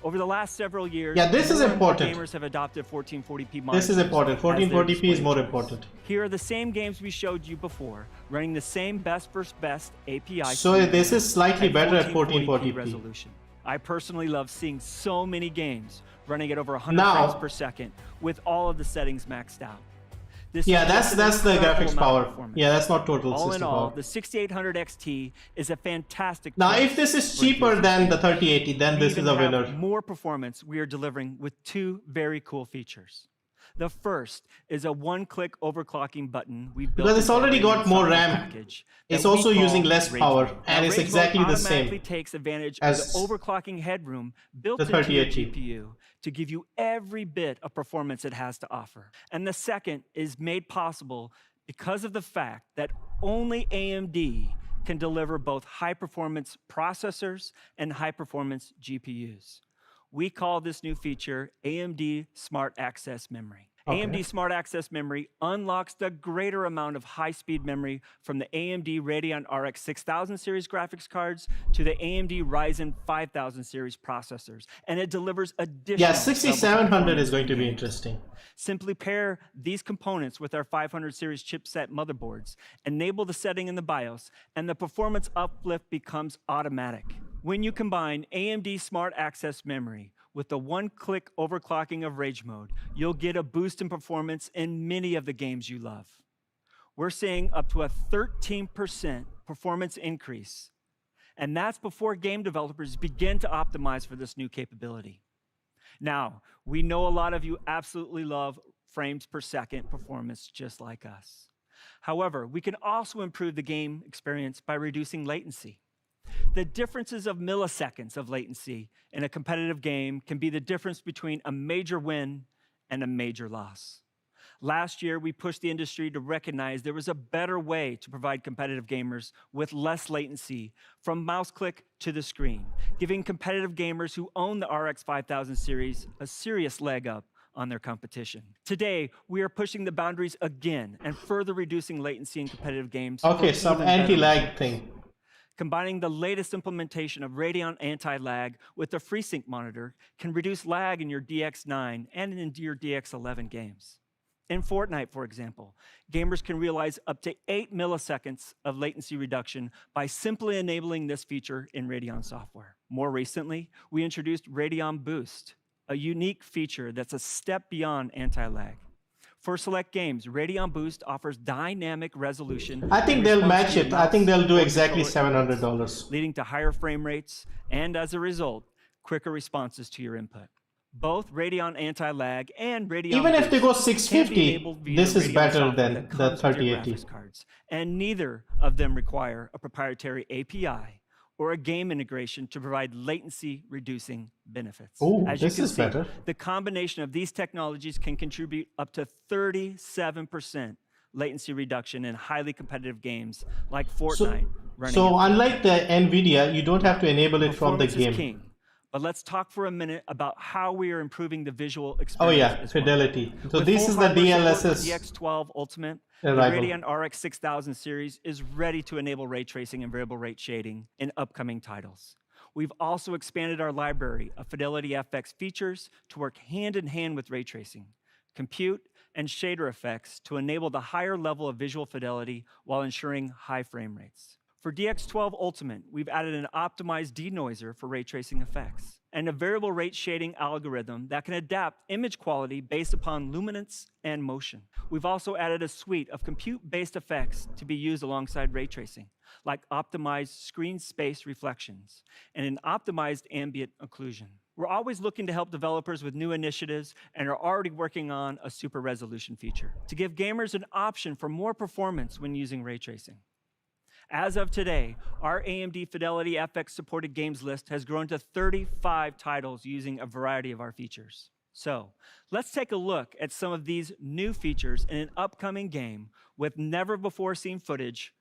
Over the last several years, yeah, this is important. Gamers have adopted 1440p monitors. This is important. 1440p is more important. Here are the same games we showed you before, running the same best versus best API. So this is slightly better at 1440p resolution. I personally love seeing so many games running at over 100 frames per second with all of the settings maxed out. Yeah, that's the graphics power. Yeah, that's not total all system in all, power. the 6800 XT is a fantastic. Now, if this is cheaper than the 3080, then this is a winner. More performance we are delivering with two very cool features. The first is a one-click overclocking button we built. Because it's already got more RAM. It's also using less power, and it's exactly the same takes advantage as of the overclocking headroom built the into your 3080. GPU to give you every bit of performance it has to offer. And the second is made possible because of the fact that only AMD can deliver both high-performance processors and high-performance GPUs. We call this new feature AMD Smart Access Memory. Okay. AMD Smart Access Memory unlocks the greater amount of high-speed memory from the AMD Radeon RX 6000 series graphics cards to the AMD Ryzen 5000 series processors, and it delivers additional. Yeah, 6700 is going to be interesting. Simply pair these components with our 500 series chipset motherboards, enable the setting in the BIOS, and the performance uplift becomes automatic. When you combine AMD Smart Access Memory with the one-click overclocking of Rage Mode, you'll get a boost in performance in many of the games you love. We're seeing up to a 13% performance increase, and that's before game developers begin to optimize for this new capability. Now, we know a lot of you absolutely love frames per second performance just like us. However, we can also improve the game experience by reducing latency. The differences of milliseconds of latency in a competitive game can be the difference between a major win and a major loss. Last year, we pushed the industry to recognize there was a better way to provide competitive gamers with less latency from mouse click to the screen, giving competitive gamers who own the RX 5000 series a serious leg up on their competition. Today, we are pushing the boundaries again and further reducing latency in competitive games. Okay, some anti-lag thing. Combining the latest implementation of Radeon anti-lag with the FreeSync monitor can reduce lag in your DX9 and in your DX11 games. In Fortnite, for example, gamers can realize up to 8 milliseconds of latency reduction by simply enabling this feature in Radeon software. More recently, we introduced Radeon Boost, a unique feature that's a step beyond anti-lag. For select games, Radeon Boost offers dynamic resolution. I think they'll match it. I think they'll do exactly $700. Leading to higher frame rates and, as a result, quicker responses to your input. Both Radeon Anti-Lag and Radeon Even if they go Boost 650, this is better than the 3080. Cards, and neither of them require a proprietary API or a game integration to provide latency-reducing benefits. Oh, As this you can is see, better. the combination of these technologies can contribute up to 37% latency reduction in highly competitive games like Fortnite. So unlike the NVIDIA, you don't have to enable it from the Performance is game. king. But let's talk for a minute about how we are improving the visual experience. Oh yeah, as well. fidelity. So With this full is the hardware support for DLSS. DX12 Ultimate. The arrival. Radeon RX 6000 series is ready to enable ray tracing and variable rate shading in upcoming titles. We've also expanded our library of Fidelity FX features to work hand in hand with ray tracing, compute, and shader effects to enable the higher level of visual fidelity while ensuring high frame rates. For DX12 Ultimate, we've added an optimized denoiser for ray tracing effects and a variable rate shading algorithm that can adapt image quality based upon luminance and motion. We've also added a suite of compute-based effects to be used alongside ray tracing, like optimized screen space reflections and an optimized ambient occlusion. We're always looking to help developers with new initiatives and are already working on a super resolution feature to give gamers an option for more performance when using ray tracing. As of today, our AMD Fidelity FX supported games list has grown to 35 titles using a variety of our features. So let's take a look at some of these new features in an upcoming game with never before seen footage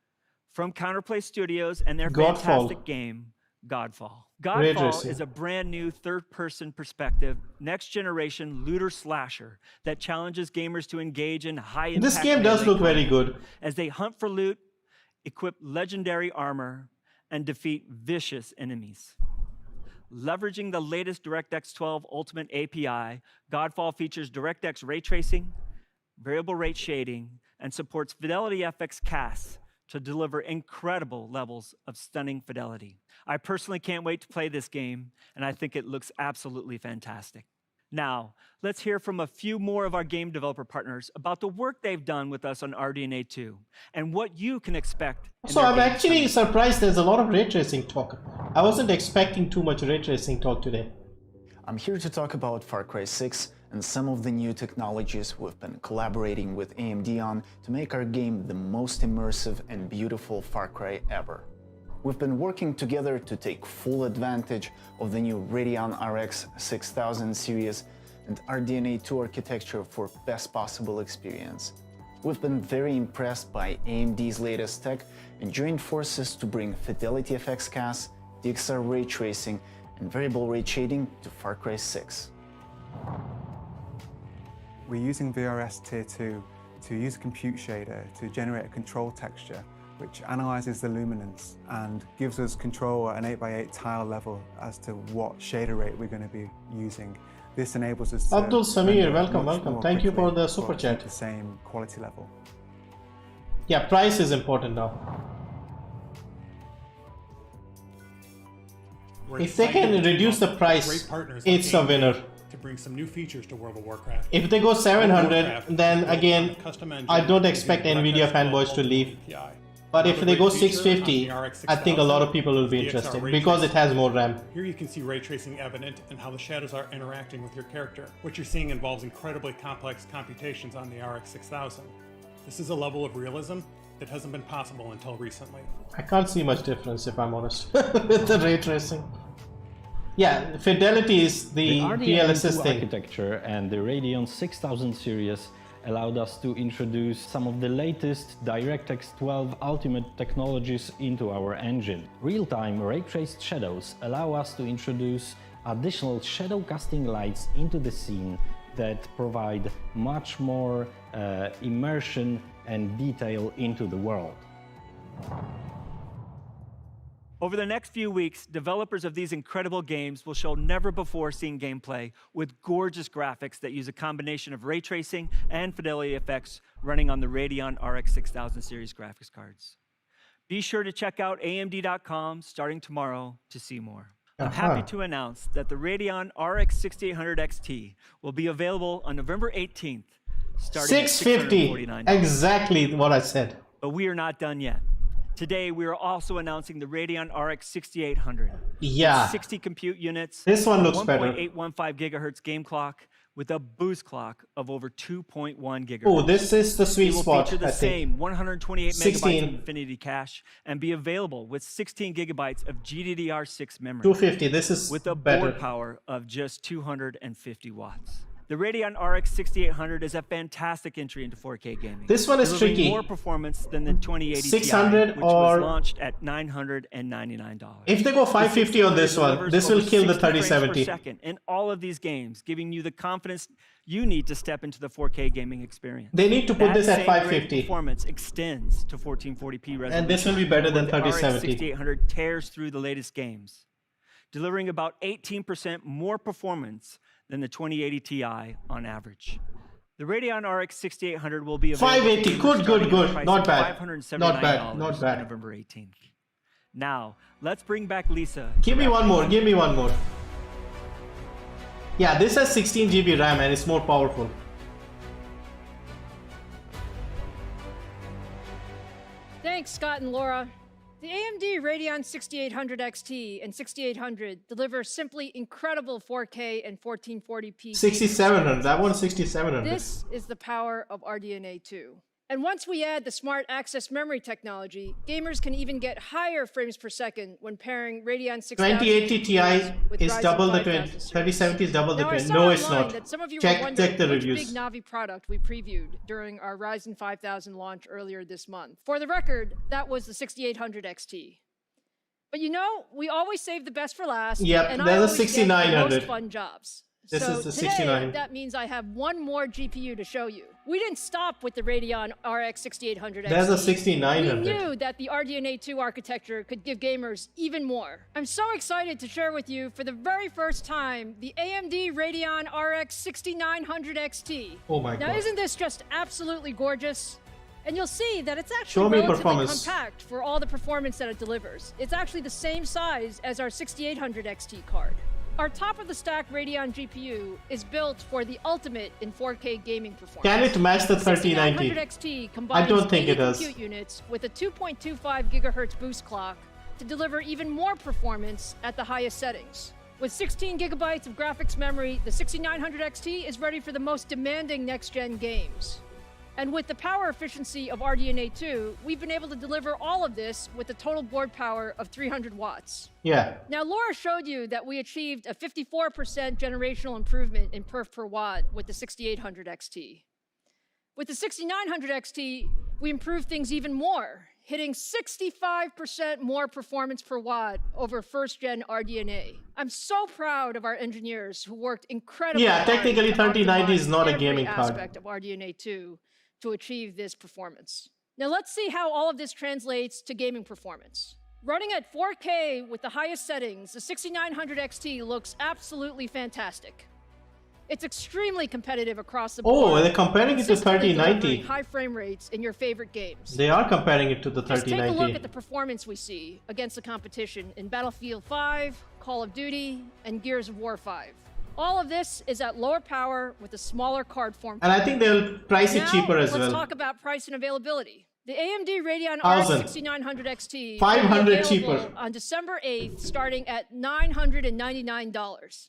from Counterplay Studios and their fantastic game, Godfall. Godfall is a brand new third-person perspective, next-generation looter slasher that challenges gamers to engage in high-impact This game does look very good. as they hunt for loot, equip legendary armor, and defeat vicious enemies. leveraging the latest DirectX 12 Ultimate API, Godfall features DirectX ray tracing, variable rate shading, and supports Fidelity FX casts to deliver incredible levels of stunning fidelity. I personally can't wait to play this game, and I think it looks absolutely fantastic. Now, let's hear from a few more of our game developer partners about the work they've done with us on RDNA 2 and what you can expect. So I'm actually surprised there's a lot of ray tracing talk. I wasn't expecting too much ray tracing talk today. I'm here to talk about Far Cry 6 and some of the new technologies we've been collaborating with AMD on to make our game the most immersive and beautiful Far Cry ever. We've been working together to take full advantage of the new Radeon RX 6000 series and RDNA 2 architecture for best possible experience. We've been very impressed by AMD's latest tech and joined forces to bring Fidelity FX casts, DXR ray tracing, and variable rate shading to Far Cry 6. We're using VRS Tier 2 to use a compute shader to generate a control texture which analyzes the luminance and gives us control at an 8x8 tile level as to what shader rate we're going to be using. This enables us to Abdul Samir, welcome. Thank you for the super chat. The same quality level. Yeah, price is important now. If they can reduce the price, it's a winner. To bring some new features to World of Warcraft. If they go 700, then again, I don't expect NVIDIA fanboys to leave. But if they go 650, I think a lot of people will be interested because it has more RAM. Here you can see ray tracing evident and how the shadows are interacting with your character. What you're seeing involves incredibly complex computations on the RX 6000. This is a level of realism that hasn't been possible until recently. I can't see much difference if I'm honest with the ray tracing. Yeah, fidelity is the DLSS thing. Architecture and the Radeon 6000 series allowed us to introduce some of the latest DirectX 12 Ultimate technologies into our engine. Real-time ray-traced shadows allow us to introduce additional shadow casting lights into the scene that provide much more immersion and detail into the world. Over the next few weeks, developers of these incredible games will show never-before-seen gameplay with gorgeous graphics that use a combination of ray tracing and fidelity effects running on the Radeon RX 6000 series graphics cards. Be sure to check out AMD.com starting tomorrow to see more. I'm happy to announce that the Radeon RX 6800 XT will be available on November 18th, starting at $649. Exactly what I said. But we are not done yet. Today, we are also announcing the Radeon RX 6800. Yeah. 60 compute units. This one looks better. 1.815 gigahertz game clock with a boost clock of over 2.1 gigahertz. Oh, this is the sweet spot. It will feature the I think. same 128 16. megabytes of Infinity cache and be available with 16 gigabytes of GDDR6 memory. 250. This is with a better. board power of just 250 watts. The Radeon RX 6800 is a fantastic entry into 4K gaming. This one is tricky. More performance than the 2080 600 Ti, which or was launched at $999. If they go 550 on this one, this will kill the 3070. In all of these games, giving you the confidence you need to step into the 4K gaming experience. They need to put this at 550. Performance extends to 1440p resolution. And this will be better than 3070. The RX 6800 tears through the latest games, delivering about 18% more performance than the 2080 Ti on average. The Radeon RX 6800 will be available 580, good. Not bad. Not bad. November 18th. Now, let's bring back Lisa. Give me one more. Yeah, this has 16 GB RAM and it's more powerful. Thanks, Scott and Laura. The AMD Radeon 6800 XT and 6800 deliver simply incredible 4K and 1440p. 6700, that one's 6700. This is the power of RDNA 2. And once we add the smart access memory technology, gamers can even get higher frames per second when pairing Radeon 6000 2080 Ti is double the trend. 3070 is double the trend. No, it's not. Check the reviews. Big Navi product we previewed during our Ryzen 5000 launch earlier this month. For the record, that was the 6800 XT. But you know, we always save the best for last. Yep, and there's a I always get the 6900. most fun jobs. This so is the today, 69. that means I have one more GPU to show you. We didn't stop with the Radeon RX 6800 XT. There's a 6900. We knew that the RDNA 2 architecture could give gamers even more. I'm so excited to share with you for the very first time the AMD Radeon RX 6900 XT. Oh my now, god. Isn't this just absolutely gorgeous? And you'll see that it's actually relatively compact for all the performance that it delivers. It's actually the same size as our 6800 XT card. Our top-of-the-stack Radeon GPU is built for the ultimate in 4K gaming performance. Can it match the 3090? 3090? XT combines I don't think it 80 does. compute units with a 2.25 GHz boost clock to deliver even more performance at the highest settings. With 16 gigabytes of graphics memory, the 6900 XT is ready for the most demanding next-gen games. And with the power efficiency of RDNA 2, we've been able to deliver all of this with a total board power of 300 watts. Yeah. Now, Laura showed you that we achieved a 54% generational improvement in perf per watt with the 6800 XT. With the 6900 XT, we improved things even more, hitting 65% more performance per watt over first-gen RDNA. I'm so proud of our engineers who worked incredibly hard. Yeah, technically to 3090 is optimize not a every gaming card. aspect of RDNA 2 to achieve this performance. Now let's see how all of this translates to gaming performance. Running at 4K with the highest settings, the 6900 XT looks absolutely fantastic. It's extremely competitive across the board. Oh, they're comparing it to consistently 3090. delivering high frame rates in your favorite games. They are comparing it to the Just take a 3090. look at the performance we see against the competition in Battlefield 5, Call of Duty, and Gears of War 5. All of this is at lower power with a smaller card form. And I think they'll price it cheaper as let's well. talk about price and availability. The AMD Radeon RX 1,000. 6900 XT 500 will be cheaper. available on December 8th, starting at $999.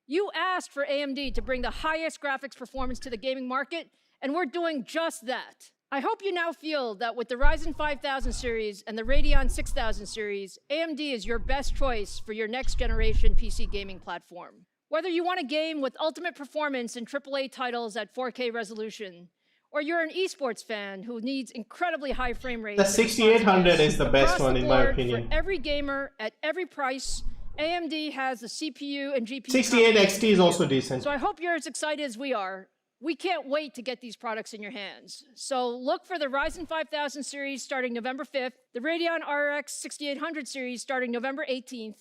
You asked for AMD to bring the highest graphics performance to the gaming market, and we're doing just that. I hope you now feel that with the Ryzen 5000 series and the Radeon 6000 series, AMD is your best choice for your next generation PC gaming platform. Whether you want a game with ultimate performance in AAA titles at 4K resolution, or you're an esports fan who needs incredibly high frame rates. The 6800 is the best one in my opinion. For every gamer at every price, AMD has the CPU and GPU. 68 XT is also decent. So I hope you're as excited as we are. We can't wait to get these products in your hands. So look for the Ryzen 5000 series starting November 5th, the Radeon RX 6800 series starting November 18th.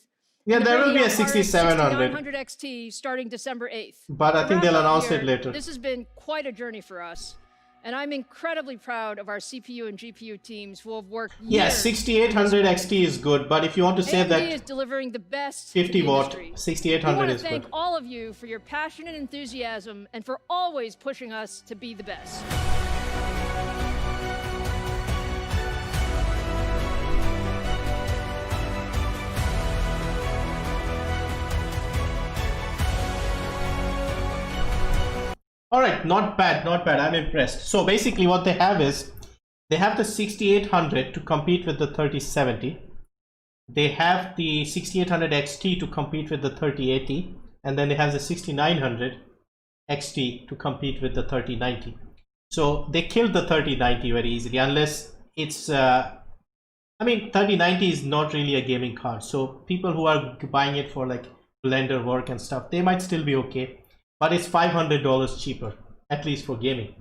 Yeah, and there the will be a Radeon RX 6700. 6900 XT starting December 8th. But I To think wrap they'll up announce here, it later. This has been quite a journey for us. And I'm incredibly proud of our CPU and GPU teams who have worked Yeah, years. 6800 XT is good, but if you want to save AMD that is delivering the best 50 in the watt, industry. 6800 we is want to thank good. all of you for your passion and enthusiasm and for always pushing us to be the best. Alright, not bad, not bad. I'm impressed. So basically what they have is, they have the 6800 to compete with the 3070. They have the 6800 XT to compete with the 3080. And then they have the 6900 XT to compete with the 3090. So they killed the 3090 very easily, unless it's... I mean, 3090 is not really a gaming card. So people who are buying it for like Blender work and stuff, they might still be okay. But it's $500 cheaper, at least for gaming.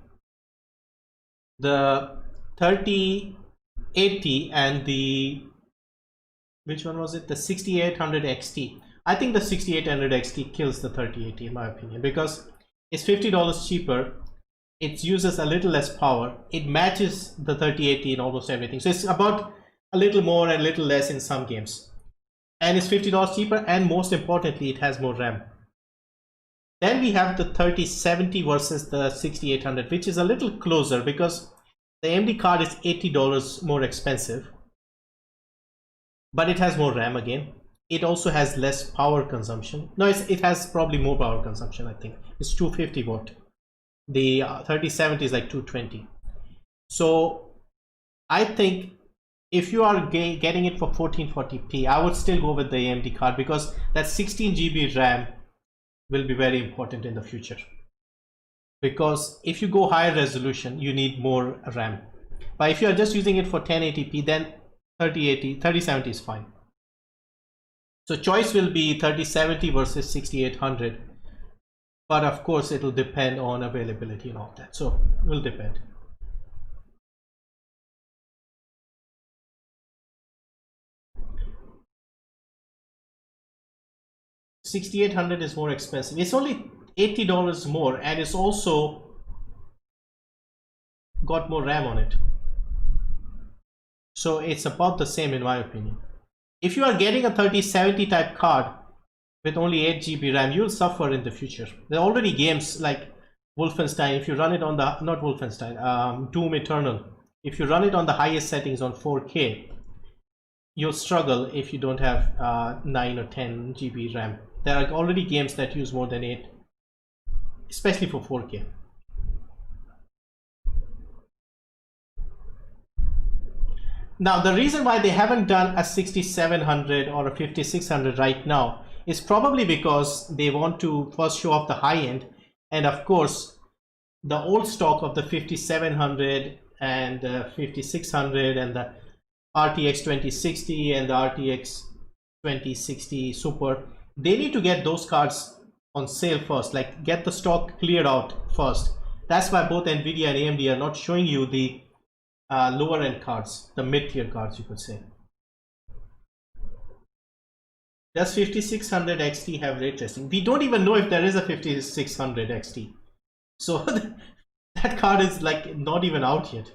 The 3080 and the, which one was it? The 6800 XT. I think the 6800 XT kills the 3080 in my opinion, because it's $50 cheaper. It uses a little less power. It matches the 3080 in almost everything. So it's about a little more and a little less in some games. And it's $50 cheaper, and most importantly, it has more RAM. Then we have the 3070 versus the 6800, which is a little closer because the AMD card is $80 more expensive, but it has more RAM again. It also has less power consumption. No, it has probably more power consumption. I think it's 250 watt. The 3070 is like 220. So I think if you are getting it for 1440p, I would still go with the AMD card, because that 16 GB RAM will be very important in the future, because if you go higher resolution you need more RAM, but if you are just using it for 1080p, then 3070 is fine. So choice will be 3070 versus 6800, but of course it will depend on availability and all that, so it will depend. $6,800 is more expensive. It's only $80 more, and it's also got more RAM on it, so it's about the same in my opinion. If you are getting a 3070 type card with only 8 GB RAM, you'll suffer in the future. There are already games like Wolfenstein. If you run it on the, not Wolfenstein, Doom Eternal, if you run it on the highest settings on 4K, you'll struggle if you don't have 9 or 10 GB RAM. There are already games that use more than 8, especially for 4K. Now, the reason why they haven't done a 6700 or a 5600 right now is probably because they want to first show off the high end, and of course the old stock of the 5700 and 5600 and the RTX 2060 and the RTX 2060 Super, they need to get those cards on sale first, like get the stock cleared out first. That's why both Nvidia and AMD are not showing you the lower end cards, the mid-tier cards, you could say. Does 5600 XT have ray tracing? We don't even know if there is a 5600 XT, so that card is like not even out yet.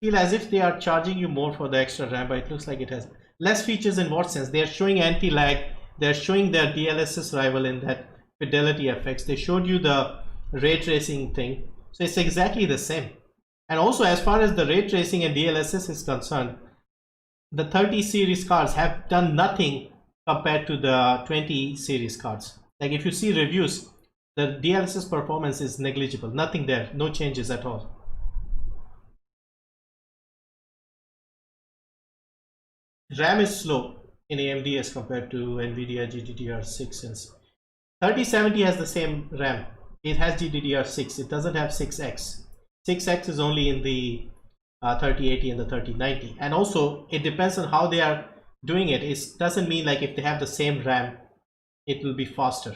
Feel as if they are charging you more for the extra RAM, but it looks like it has less features. In what sense? They are showing anti-lag, they're showing their DLSS rival in that fidelity effects, they showed you the ray tracing thing, so it's exactly the same. And also, as far as the ray tracing and DLSS is concerned, the 30 series cards have done nothing compared to the 20 series cards. Like if you see reviews, the DLSS performance is negligible, nothing there, no changes at all. RAM is slow in AMD as compared to NVIDIA GDDR6. And 3070 has the same RAM. It has GDDR6. It doesn't have 6X. 6X is only in the 3080 and the 3090. And also, it depends on how they are doing it. It doesn't mean like if they have the same RAM, it will be faster.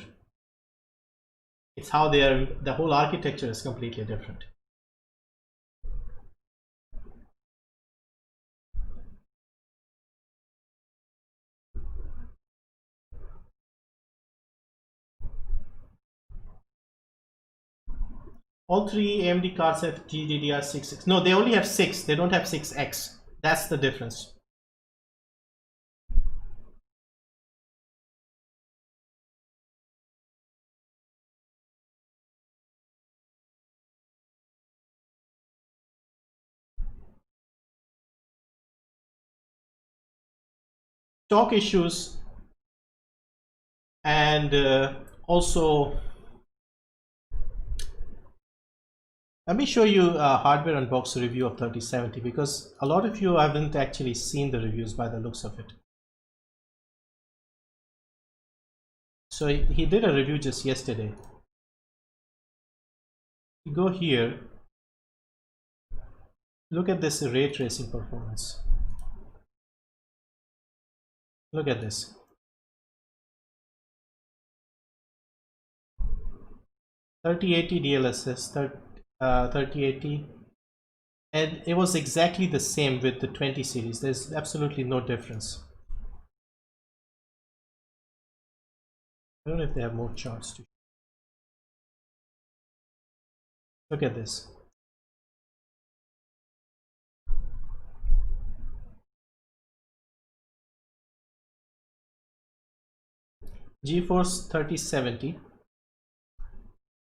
It's how they are. The whole architecture is completely different. All three AMD cards have GDDR6. No, they only have 6. They don't have 6X. That's the difference. Stock issues, and also let me show you a hardware unbox review of 3070, because a lot of you haven't actually seen the reviews by the looks of it. So he did a review just yesterday. You go here, look at this ray tracing performance. Look at this. $3080 DLSS, 3080, and it was exactly the same with the 20 series. There's absolutely no difference. I don't know if they have more charts too. Look at this. GeForce 3070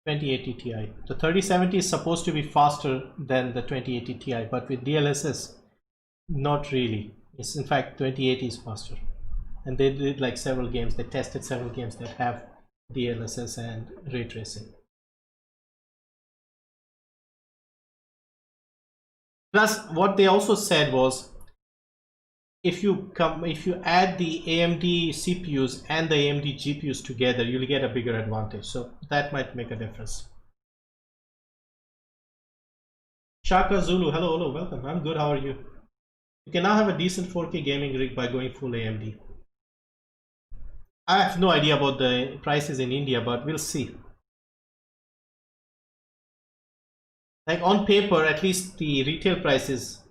2080 Ti. The 3070 is supposed to be faster than the 2080 Ti, but with DLSS, not really. It's in fact 2080 is faster. And they did like several games, they tested several games that have DLSS and ray tracing. Plus, what they also said was, if you add the AMD CPUs and the AMD GPUs together, you'll get a bigger advantage. So that might make a difference. Shaka Zulu, hello, welcome. I'm good. How are you? You can now have a decent 4K gaming rig by going full AMD. I have no idea about the prices in India, but we'll see. Like on paper, at least the retail prices,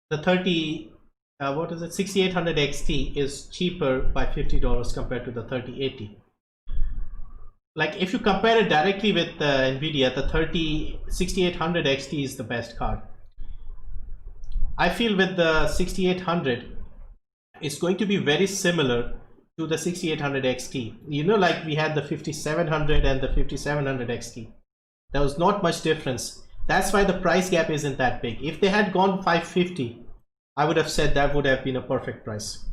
the 6800 XT is cheaper by $50 compared to the 3080. Like if you compare it directly with Nvidia, the 6800 XT is the best card. I feel with the 6800, it's going to be very similar to the 6800 XT. You know, like we had the 5700 and the 5700 XT. There was not much difference. That's why the price gap isn't that big. If they had gone 550, I would have said that would have been a perfect price.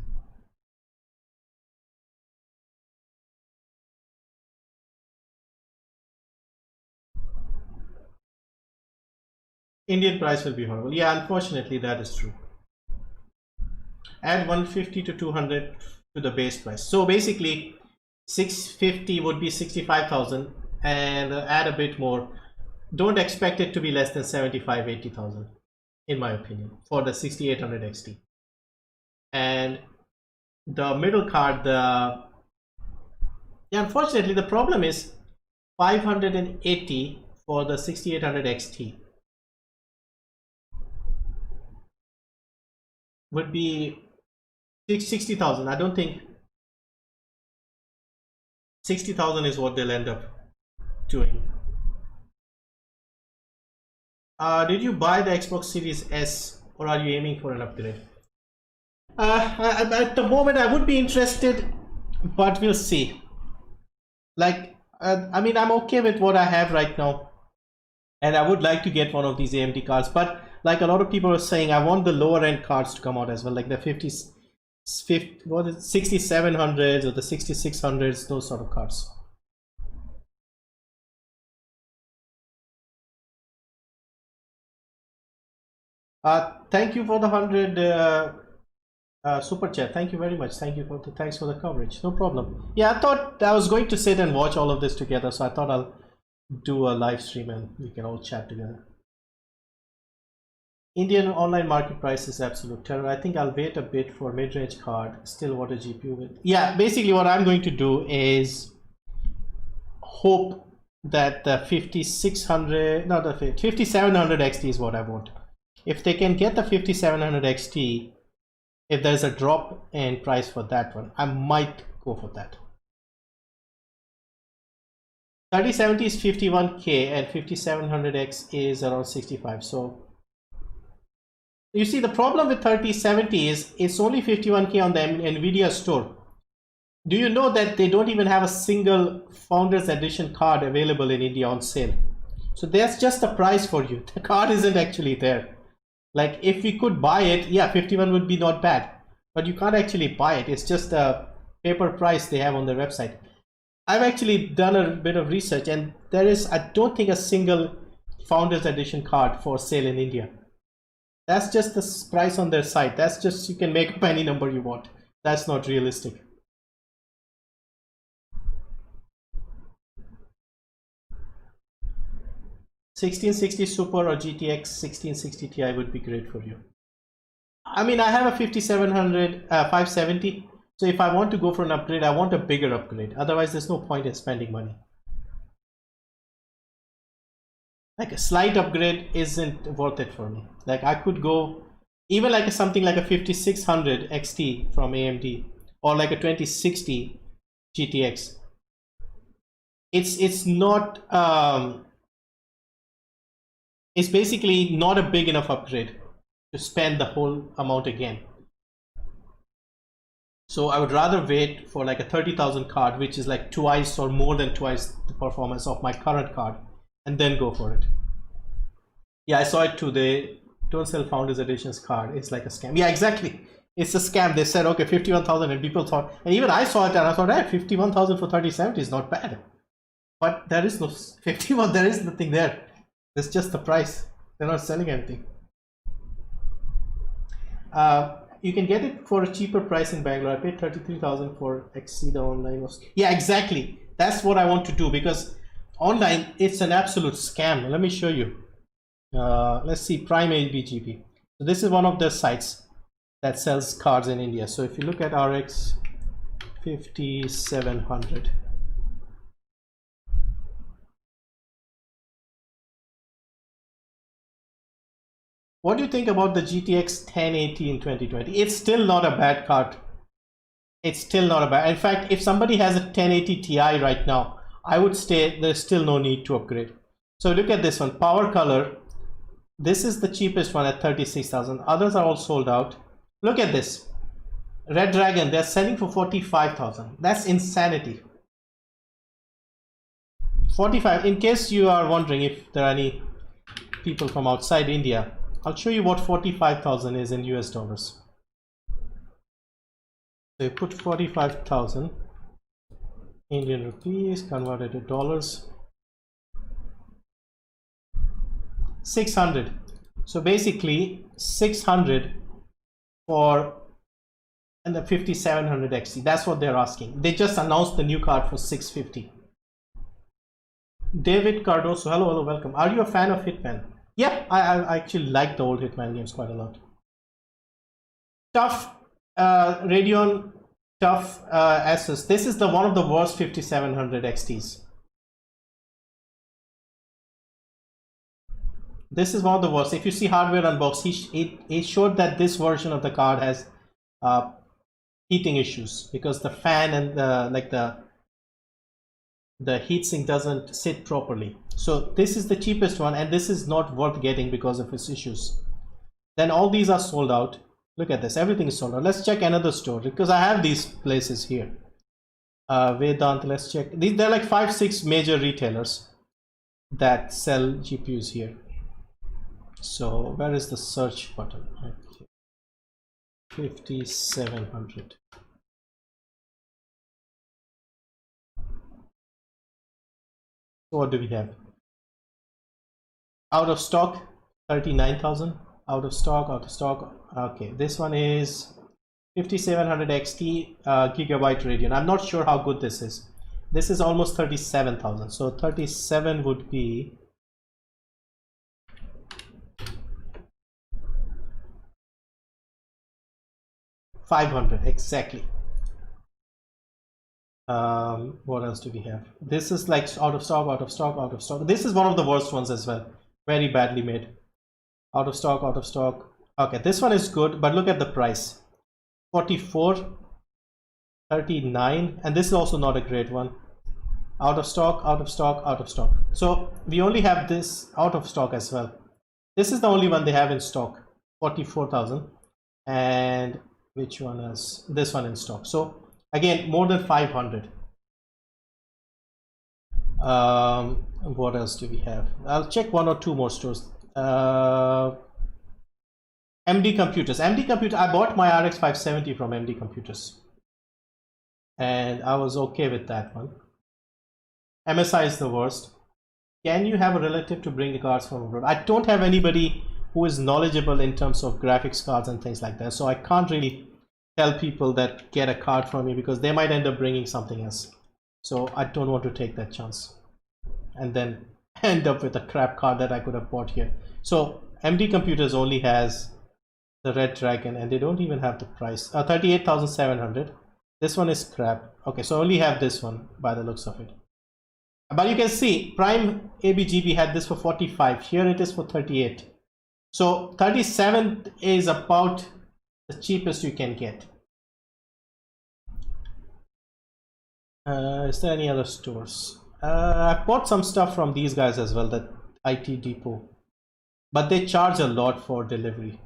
Indian price will be horrible. Yeah, unfortunately that is true. Add 150 to 200 to the base price. So basically 650 would be 65,000 and add a bit more. Don't expect it to be less than 75-80,000 in my opinion for the 6800 XT. And the middle card, unfortunately the problem is 580 for the 6800 XT would be 60,000. I don't think 60,000 is what they'll end up doing. Did you buy the Xbox Series S or are you aiming for an upgrade? At the moment I would be interested, but we'll see. Like I mean, I'm okay with what I have right now and I would like to get one of these AMD cards, but like a lot of people are saying, I want the lower end cards to come out as well, like the 6700s or the 6600s, those sort of cards. Thank you for the 100 super chat. Thank you very much. Thanks for the coverage. No problem. Yeah, I thought I was going to sit and watch all of this together, so I thought I'll do a live stream and we can all chat together. Indian online market price is absolute terror. I think I'll wait a bit for mid-range card. Still want a GPU with. Yeah, basically what I'm going to do is hope that the 5700 XT is what I want. If they can get the 5700 XT, if there's a drop in price for that one, I might go for that. 3070 is 51k and 5700X is around 65. So you see, the problem with 3070 is it's only 51k on the Nvidia store. Do you know that they don't even have a single Founders Edition card available in India on sale? So that's just the price for you. The card isn't actually there. Like if we could buy it, yeah, 51 would be not bad, but you can't actually buy it. It's just a paper price they have on their website. I've actually done a bit of research and there is, I don't think, a single Founders Edition card for sale in India. That's just the price on their site. That's just, you can make up any number you want. That's not realistic. $1660 Super or GTX 1660 Ti would be great for you. I mean, I have a 570. So if I want to go for an upgrade, I want a bigger upgrade. Otherwise, there's no point in spending money. Like a slight upgrade isn't worth it for me. Like I could go even like something like a 5600 XT from AMD or like a 2060 GTX. It's not it's basically not a big enough upgrade to spend the whole amount again. So I would rather wait for like a 30,000 card, which is like twice or more than twice the performance of my current card, and then go for it. Yeah, I saw it too. They don't sell Founders Editions card. It's like a scam. Yeah, exactly. It's a scam. They said, okay, 51,000, and people thought, and even I saw it and I thought, hey, 51,000 for 3070 is not bad. But there is no 51, there is nothing there. It's just the price. They're not selling anything. You can get it for a cheaper price in Bangalore. I paid 33,000 for XC. The online was. Yeah, exactly. That's what I want to do, because online it's an absolute scam. Let me show you. Let's see, Prime LBGP. So this is one of the sites that sells cards in India. So if you look at RX 5700. What do you think about the GTX 1080 in 2020? It's still not a bad card. It's still not a bad. In fact, if somebody has a 1080 Ti right now, I would say there's still no need to upgrade. So look at this one, Power Color. This is the cheapest one at 36,000. Others are all sold out. Look at this. Red Dragon, they're selling for 45,000. That's insanity. 45. In case you are wondering if there are any people from outside India, I'll show you what 45,000 is in US dollars. So you put 45,000 Indian rupees converted to dollars. 600. So basically 600 for and the 5700 XT. That's what they're asking. They just announced the new card for 650. David Cardoso, hello, welcome. Are you a fan of Hitman? Yeah, I actually like the old Hitman games quite a lot. Tough Radeon Tough Asus. This is the one of the worst 5700 XTs. This is one of the worst. If you see hardware unbox, he showed that this version of the card has heating issues because the fan and the heatsink doesn't sit properly. So this is the cheapest one, and this is not worth getting because of its issues. Then all these are sold out. Look at this, everything is sold out. Let's check another store because I have these places here. Vedant, let's check. They're like 5-6 major retailers that sell GPUs here. So where is the search button? 5700. So what do we have? Out of stock, 39,000. Out of stock. Okay, this one is 5700 XT gigabyte Radeon. I'm not sure how good this is. This is almost 37,000. So 37 would be 500 exactly. What else do we have? This is like out of stock. This is one of the worst ones as well. Very badly made. Out of stock. Okay, this one is good, but look at the price. 44, 39, and this is also not a great one. Out of stock. So we only have this out of stock as well. This is the only one they have in stock. 44,000. And which one is this one in stock? So again, more than 500. What else do we have? I'll check one or two more stores. MD Computers. I bought my RX 570 from MD Computers, and I was okay with that one. MSI is the worst. Can you have a relative to bring the cards from abroad? I don't have anybody who is knowledgeable in terms of graphics cards and things like that, so I can't really tell people that get a card from me because they might end up bringing something else. So I don't want to take that chance and then end up with a crap card that I could have bought here. So MD Computers only has the Red Dragon, and they don't even have the price. 38,700. This one is crap. Okay, so I only have this one by the looks of it. But you can see Prime ABGB had this for 45. Here it is for 38. So 37 is about the cheapest you can get. Is there any other stores? I bought some stuff from these guys as well, that IT Depot, but they charge a lot for delivery.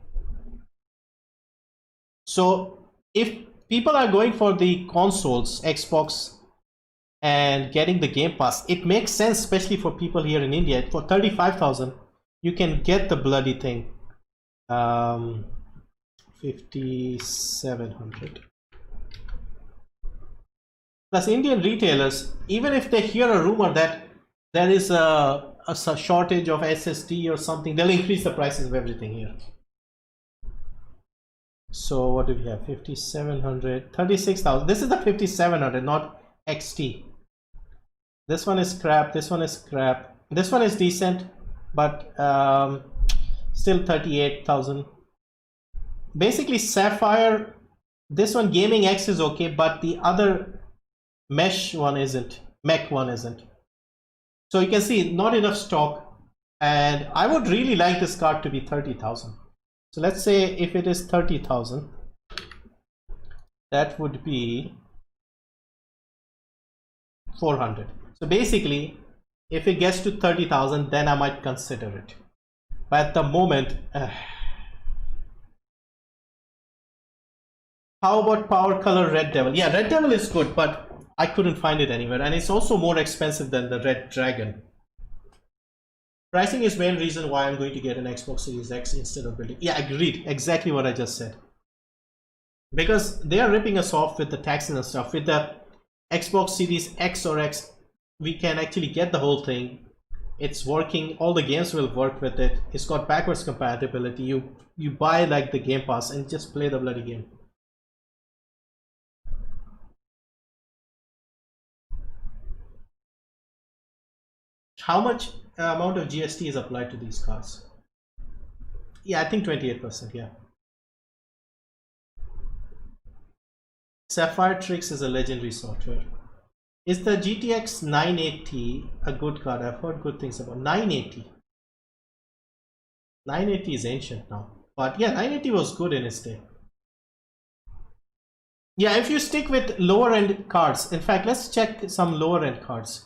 So if people are going for the consoles, Xbox, and getting the Game Pass, it makes sense, especially for people here in India. For 35,000 you can get the bloody thing. 5700 plus Indian retailers, even if they hear a rumor that there is a shortage of SSD or something, they'll increase the prices of everything here. So what do we have? 5700, 36,000. This is the 5700, not XT. This one is crap. This one is crap. This one is decent, but still 38,000. Basically, Sapphire This one, Gaming X, is okay, but the other Mesh one isn't. Mech one isn't. So you can see not enough stock, and I would really like this card to be 30,000. So let's say if it is 30,000, that would be 400. So basically, if it gets to 30,000, then I might consider it. But at the moment, how about Power Color Red Devil? Yeah, Red Devil is good, but I couldn't find it anywhere, and it's also more expensive than the Red Dragon. Pricing is main reason why I'm going to get an Xbox Series X instead of building. Yeah, agreed. Exactly what I just said. Because they are ripping us off with the taxes and stuff. With the Xbox Series X or X, we can actually get the whole thing. It's working. All the games will work with it. It's got backwards compatibility. You buy like the Game Pass and just play the bloody game. How much amount of GST is applied to these cards? Yeah, I think 28%, yeah. Sapphire Tricks is a legendary software. Is the GTX 980 a good card? I've heard good things about 980. 980 is ancient now. But yeah, 980 was good in its day. Yeah, if you stick with lower end cards. In fact, let's check some lower end cards.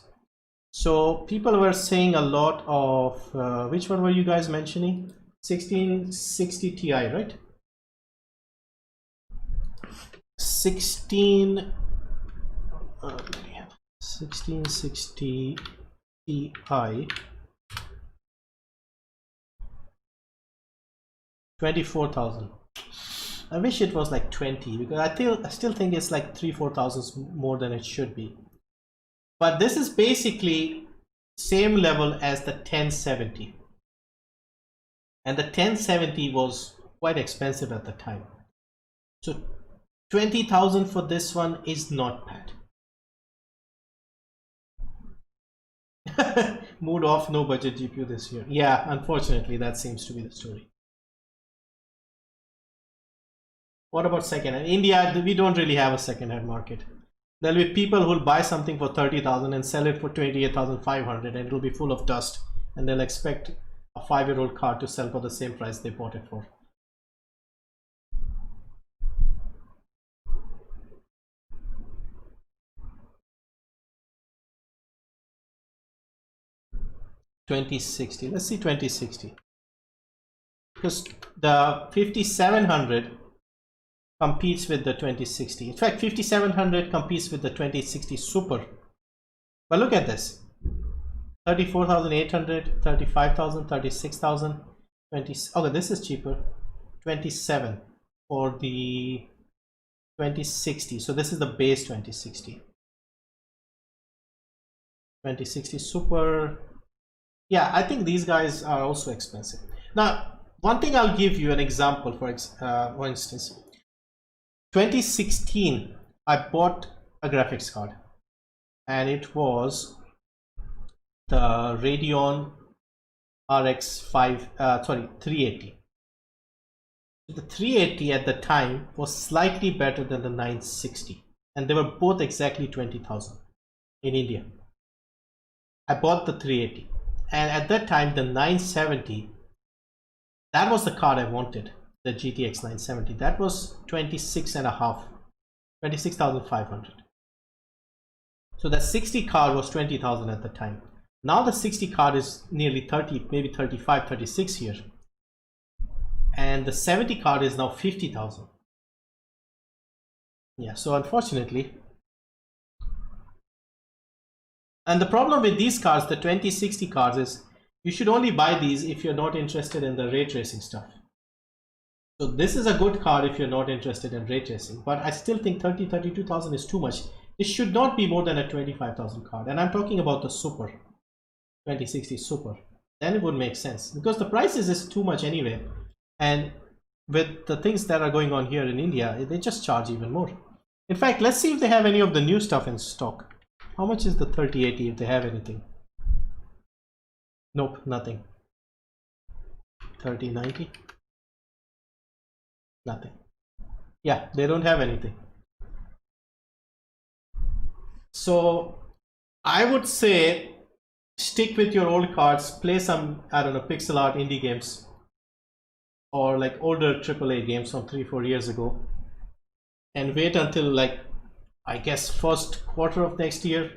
So people were saying a lot of which one were you guys mentioning? 1660 Ti, right? 1660 Ti, 24,000. I wish it was like 20, because I still think it's like 3,000-4,000 more than it should be. But this is basically same level as the 1070, and the 1070 was quite expensive at the time. So 20,000 for this one is not bad. Mood off, no budget GPU this year. Yeah, unfortunately that seems to be the story. What about second-hand? India, we don't really have a second-hand market. There'll be people who'll buy something for 30,000 and sell it for 28,500, and it'll be full of dust, and they'll expect a 5-year-old car to sell for the same price they bought it for. $2060. Let's see 2060. Because the 5700 competes with the 2060. In fact, 5700 competes with the 2060 Super. But look at this. 34,800, 35,000, 36,000, 20. Okay, this is cheaper. 27 for the 2060. So this is the base 2060. 2060 Super. Yeah, I think these guys are also expensive. Now, one thing I'll give you an example for instance. 2016, I bought a graphics card, and it was the Radeon RX 380. The 380 at the time was slightly better than the 960, and they were both exactly 20,000 in India. I bought the 380, and at that time the 970, that was the card I wanted. The GTX 970, that was 26,500. So the 60 card was 20,000 at the time. Now the 60 card is nearly 30, maybe 35, 36 here, and the 70 card is now 50,000. Yeah, so unfortunately, and the problem with these cards, the 2060 cards, is you should only buy these if you're not interested in the ray tracing stuff. So this is a good card if you're not interested in ray tracing, but I still think 32,000 is too much. It should not be more than a 25,000 card, and I'm talking about the Super 2060 Super. Then it would make sense, because the prices is too much anyway, and with the things that are going on here in India, they just charge even more. In fact, let's see if they have any of the new stuff in stock. How much is the 3080 if they have anything? Nope, nothing. 3090. Nothing. Yeah, they don't have anything. So I would say stick with your old cards, play some, I don't know, pixel art indie games or like older AAA games from 3-4 years ago, and wait until like, I guess, first quarter of next year,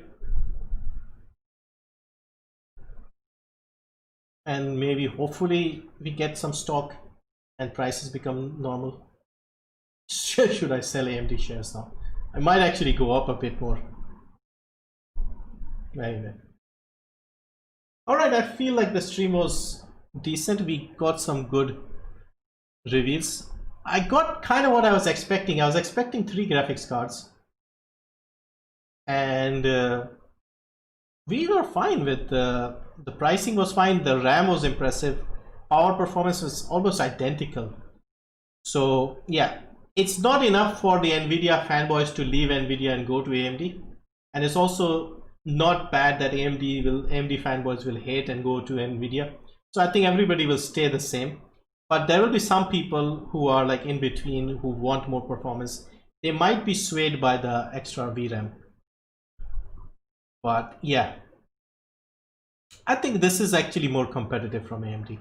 and maybe hopefully we get some stock and prices become normal. Should I sell AMD shares now? I might actually go up a bit more. Anyway. Alright, I feel like the stream was decent. We got some good reveals. I got kind of what I was expecting. I was expecting 3 graphics cards. And we were fine with the pricing was fine. The RAM was impressive. Power performance was almost identical. So yeah, it's not enough for the NVIDIA fanboys to leave NVIDIA and go to AMD. And it's also not bad that AMD fanboys will hate and go to NVIDIA. So I think everybody will stay the same. But there will be some people who are like in between, who want more performance. They might be swayed by the extra VRAM. But yeah, I think this is actually more competitive from AMD.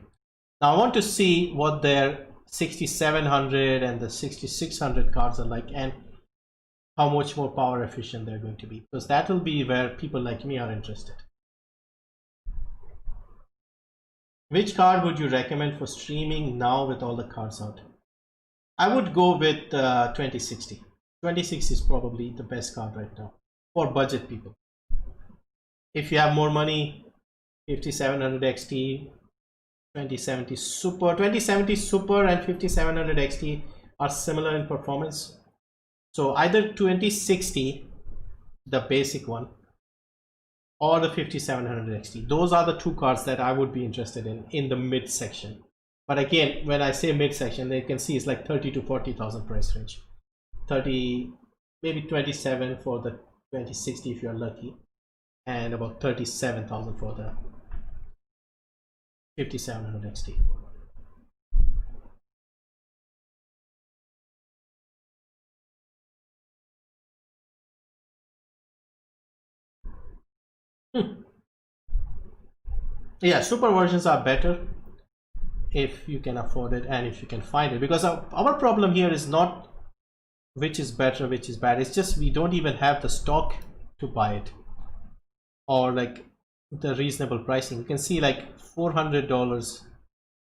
Now I want to see what their 6700 and the 6600 cards are like, and how much more power efficient they're going to be, because that will be where people like me are interested. Which card would you recommend for streaming now with all the cards out? I would go with 2060. 2060 is probably the best card right now for budget people. If you have more money, 5700 XT, 2070 Super. 2070 Super and 5700 XT are similar in performance. So either 2060, the basic one, or the 5700 XT. Those are the 2 cards that I would be interested in the mid section. But again, when I say mid section, you can see it's like 30 to 40,000 price range. 30, maybe 27 for the 2060 if you're lucky, and about 37,000 for the 5700 XT. Yeah, super versions are better if you can afford it and if you can find it, because our problem here is not which is better, which is bad. It's just we don't even have the stock to buy it, or like the reasonable pricing. You can see like $400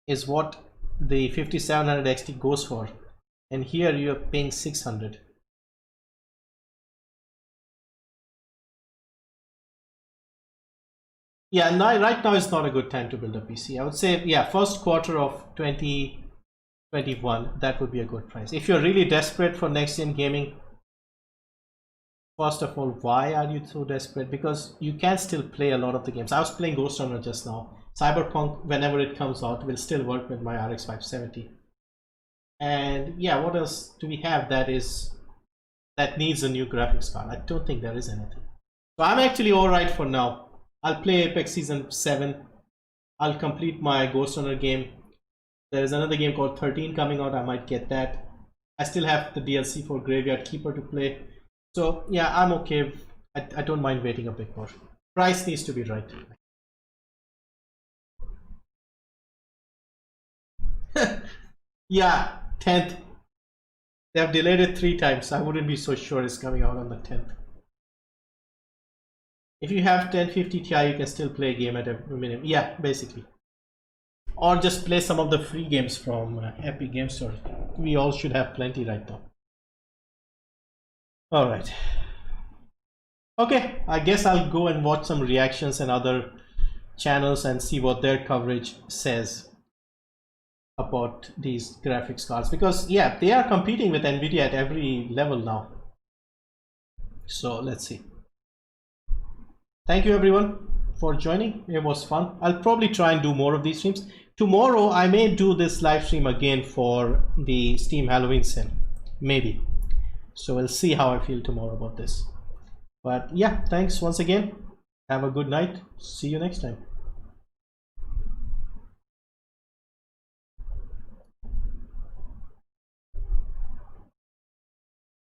is what the 5700 XT goes for, and here you're paying $600. Yeah, right now is not a good time to build a PC. I would say, yeah, first quarter of 2021, that would be a good price. If you're really desperate for next-gen gaming, first of all, why are you so desperate? Because you can still play a lot of the games. I was playing Ghostrunner just now. Cyberpunk, whenever it comes out, will still work with my RX 570. And yeah, what else do we have that needs a new graphics card? I don't think there is anything. So I'm actually alright for now. I'll play Apex Season 7. I'll complete my Ghostrunner game. There is another game called 13 coming out. I might get that. I still have the DLC for Graveyard Keeper to play. So yeah, I'm okay. I don't mind waiting a bit more. Price needs to be right. Yeah, 10th. They have delayed it 3 times. I wouldn't be so sure it's coming out on the 10th. If you have 1050 Ti, you can still play a game at a minimum. Yeah, basically. Or just play some of the free games from Epic Game Store. We all should have plenty right now. Alright. Okay, I guess I'll go and watch some reactions and other channels and see what their coverage says about these graphics cards. Because yeah, they are competing with NVIDIA at every level now. So let's see. Thank you everyone for joining. It was fun. I'll probably try and do more of these streams. Tomorrow I may do this live stream again for the Steam Halloween sale. Maybe. So we'll see how I feel tomorrow about this. But yeah, thanks once again. Have a good night. See you next time.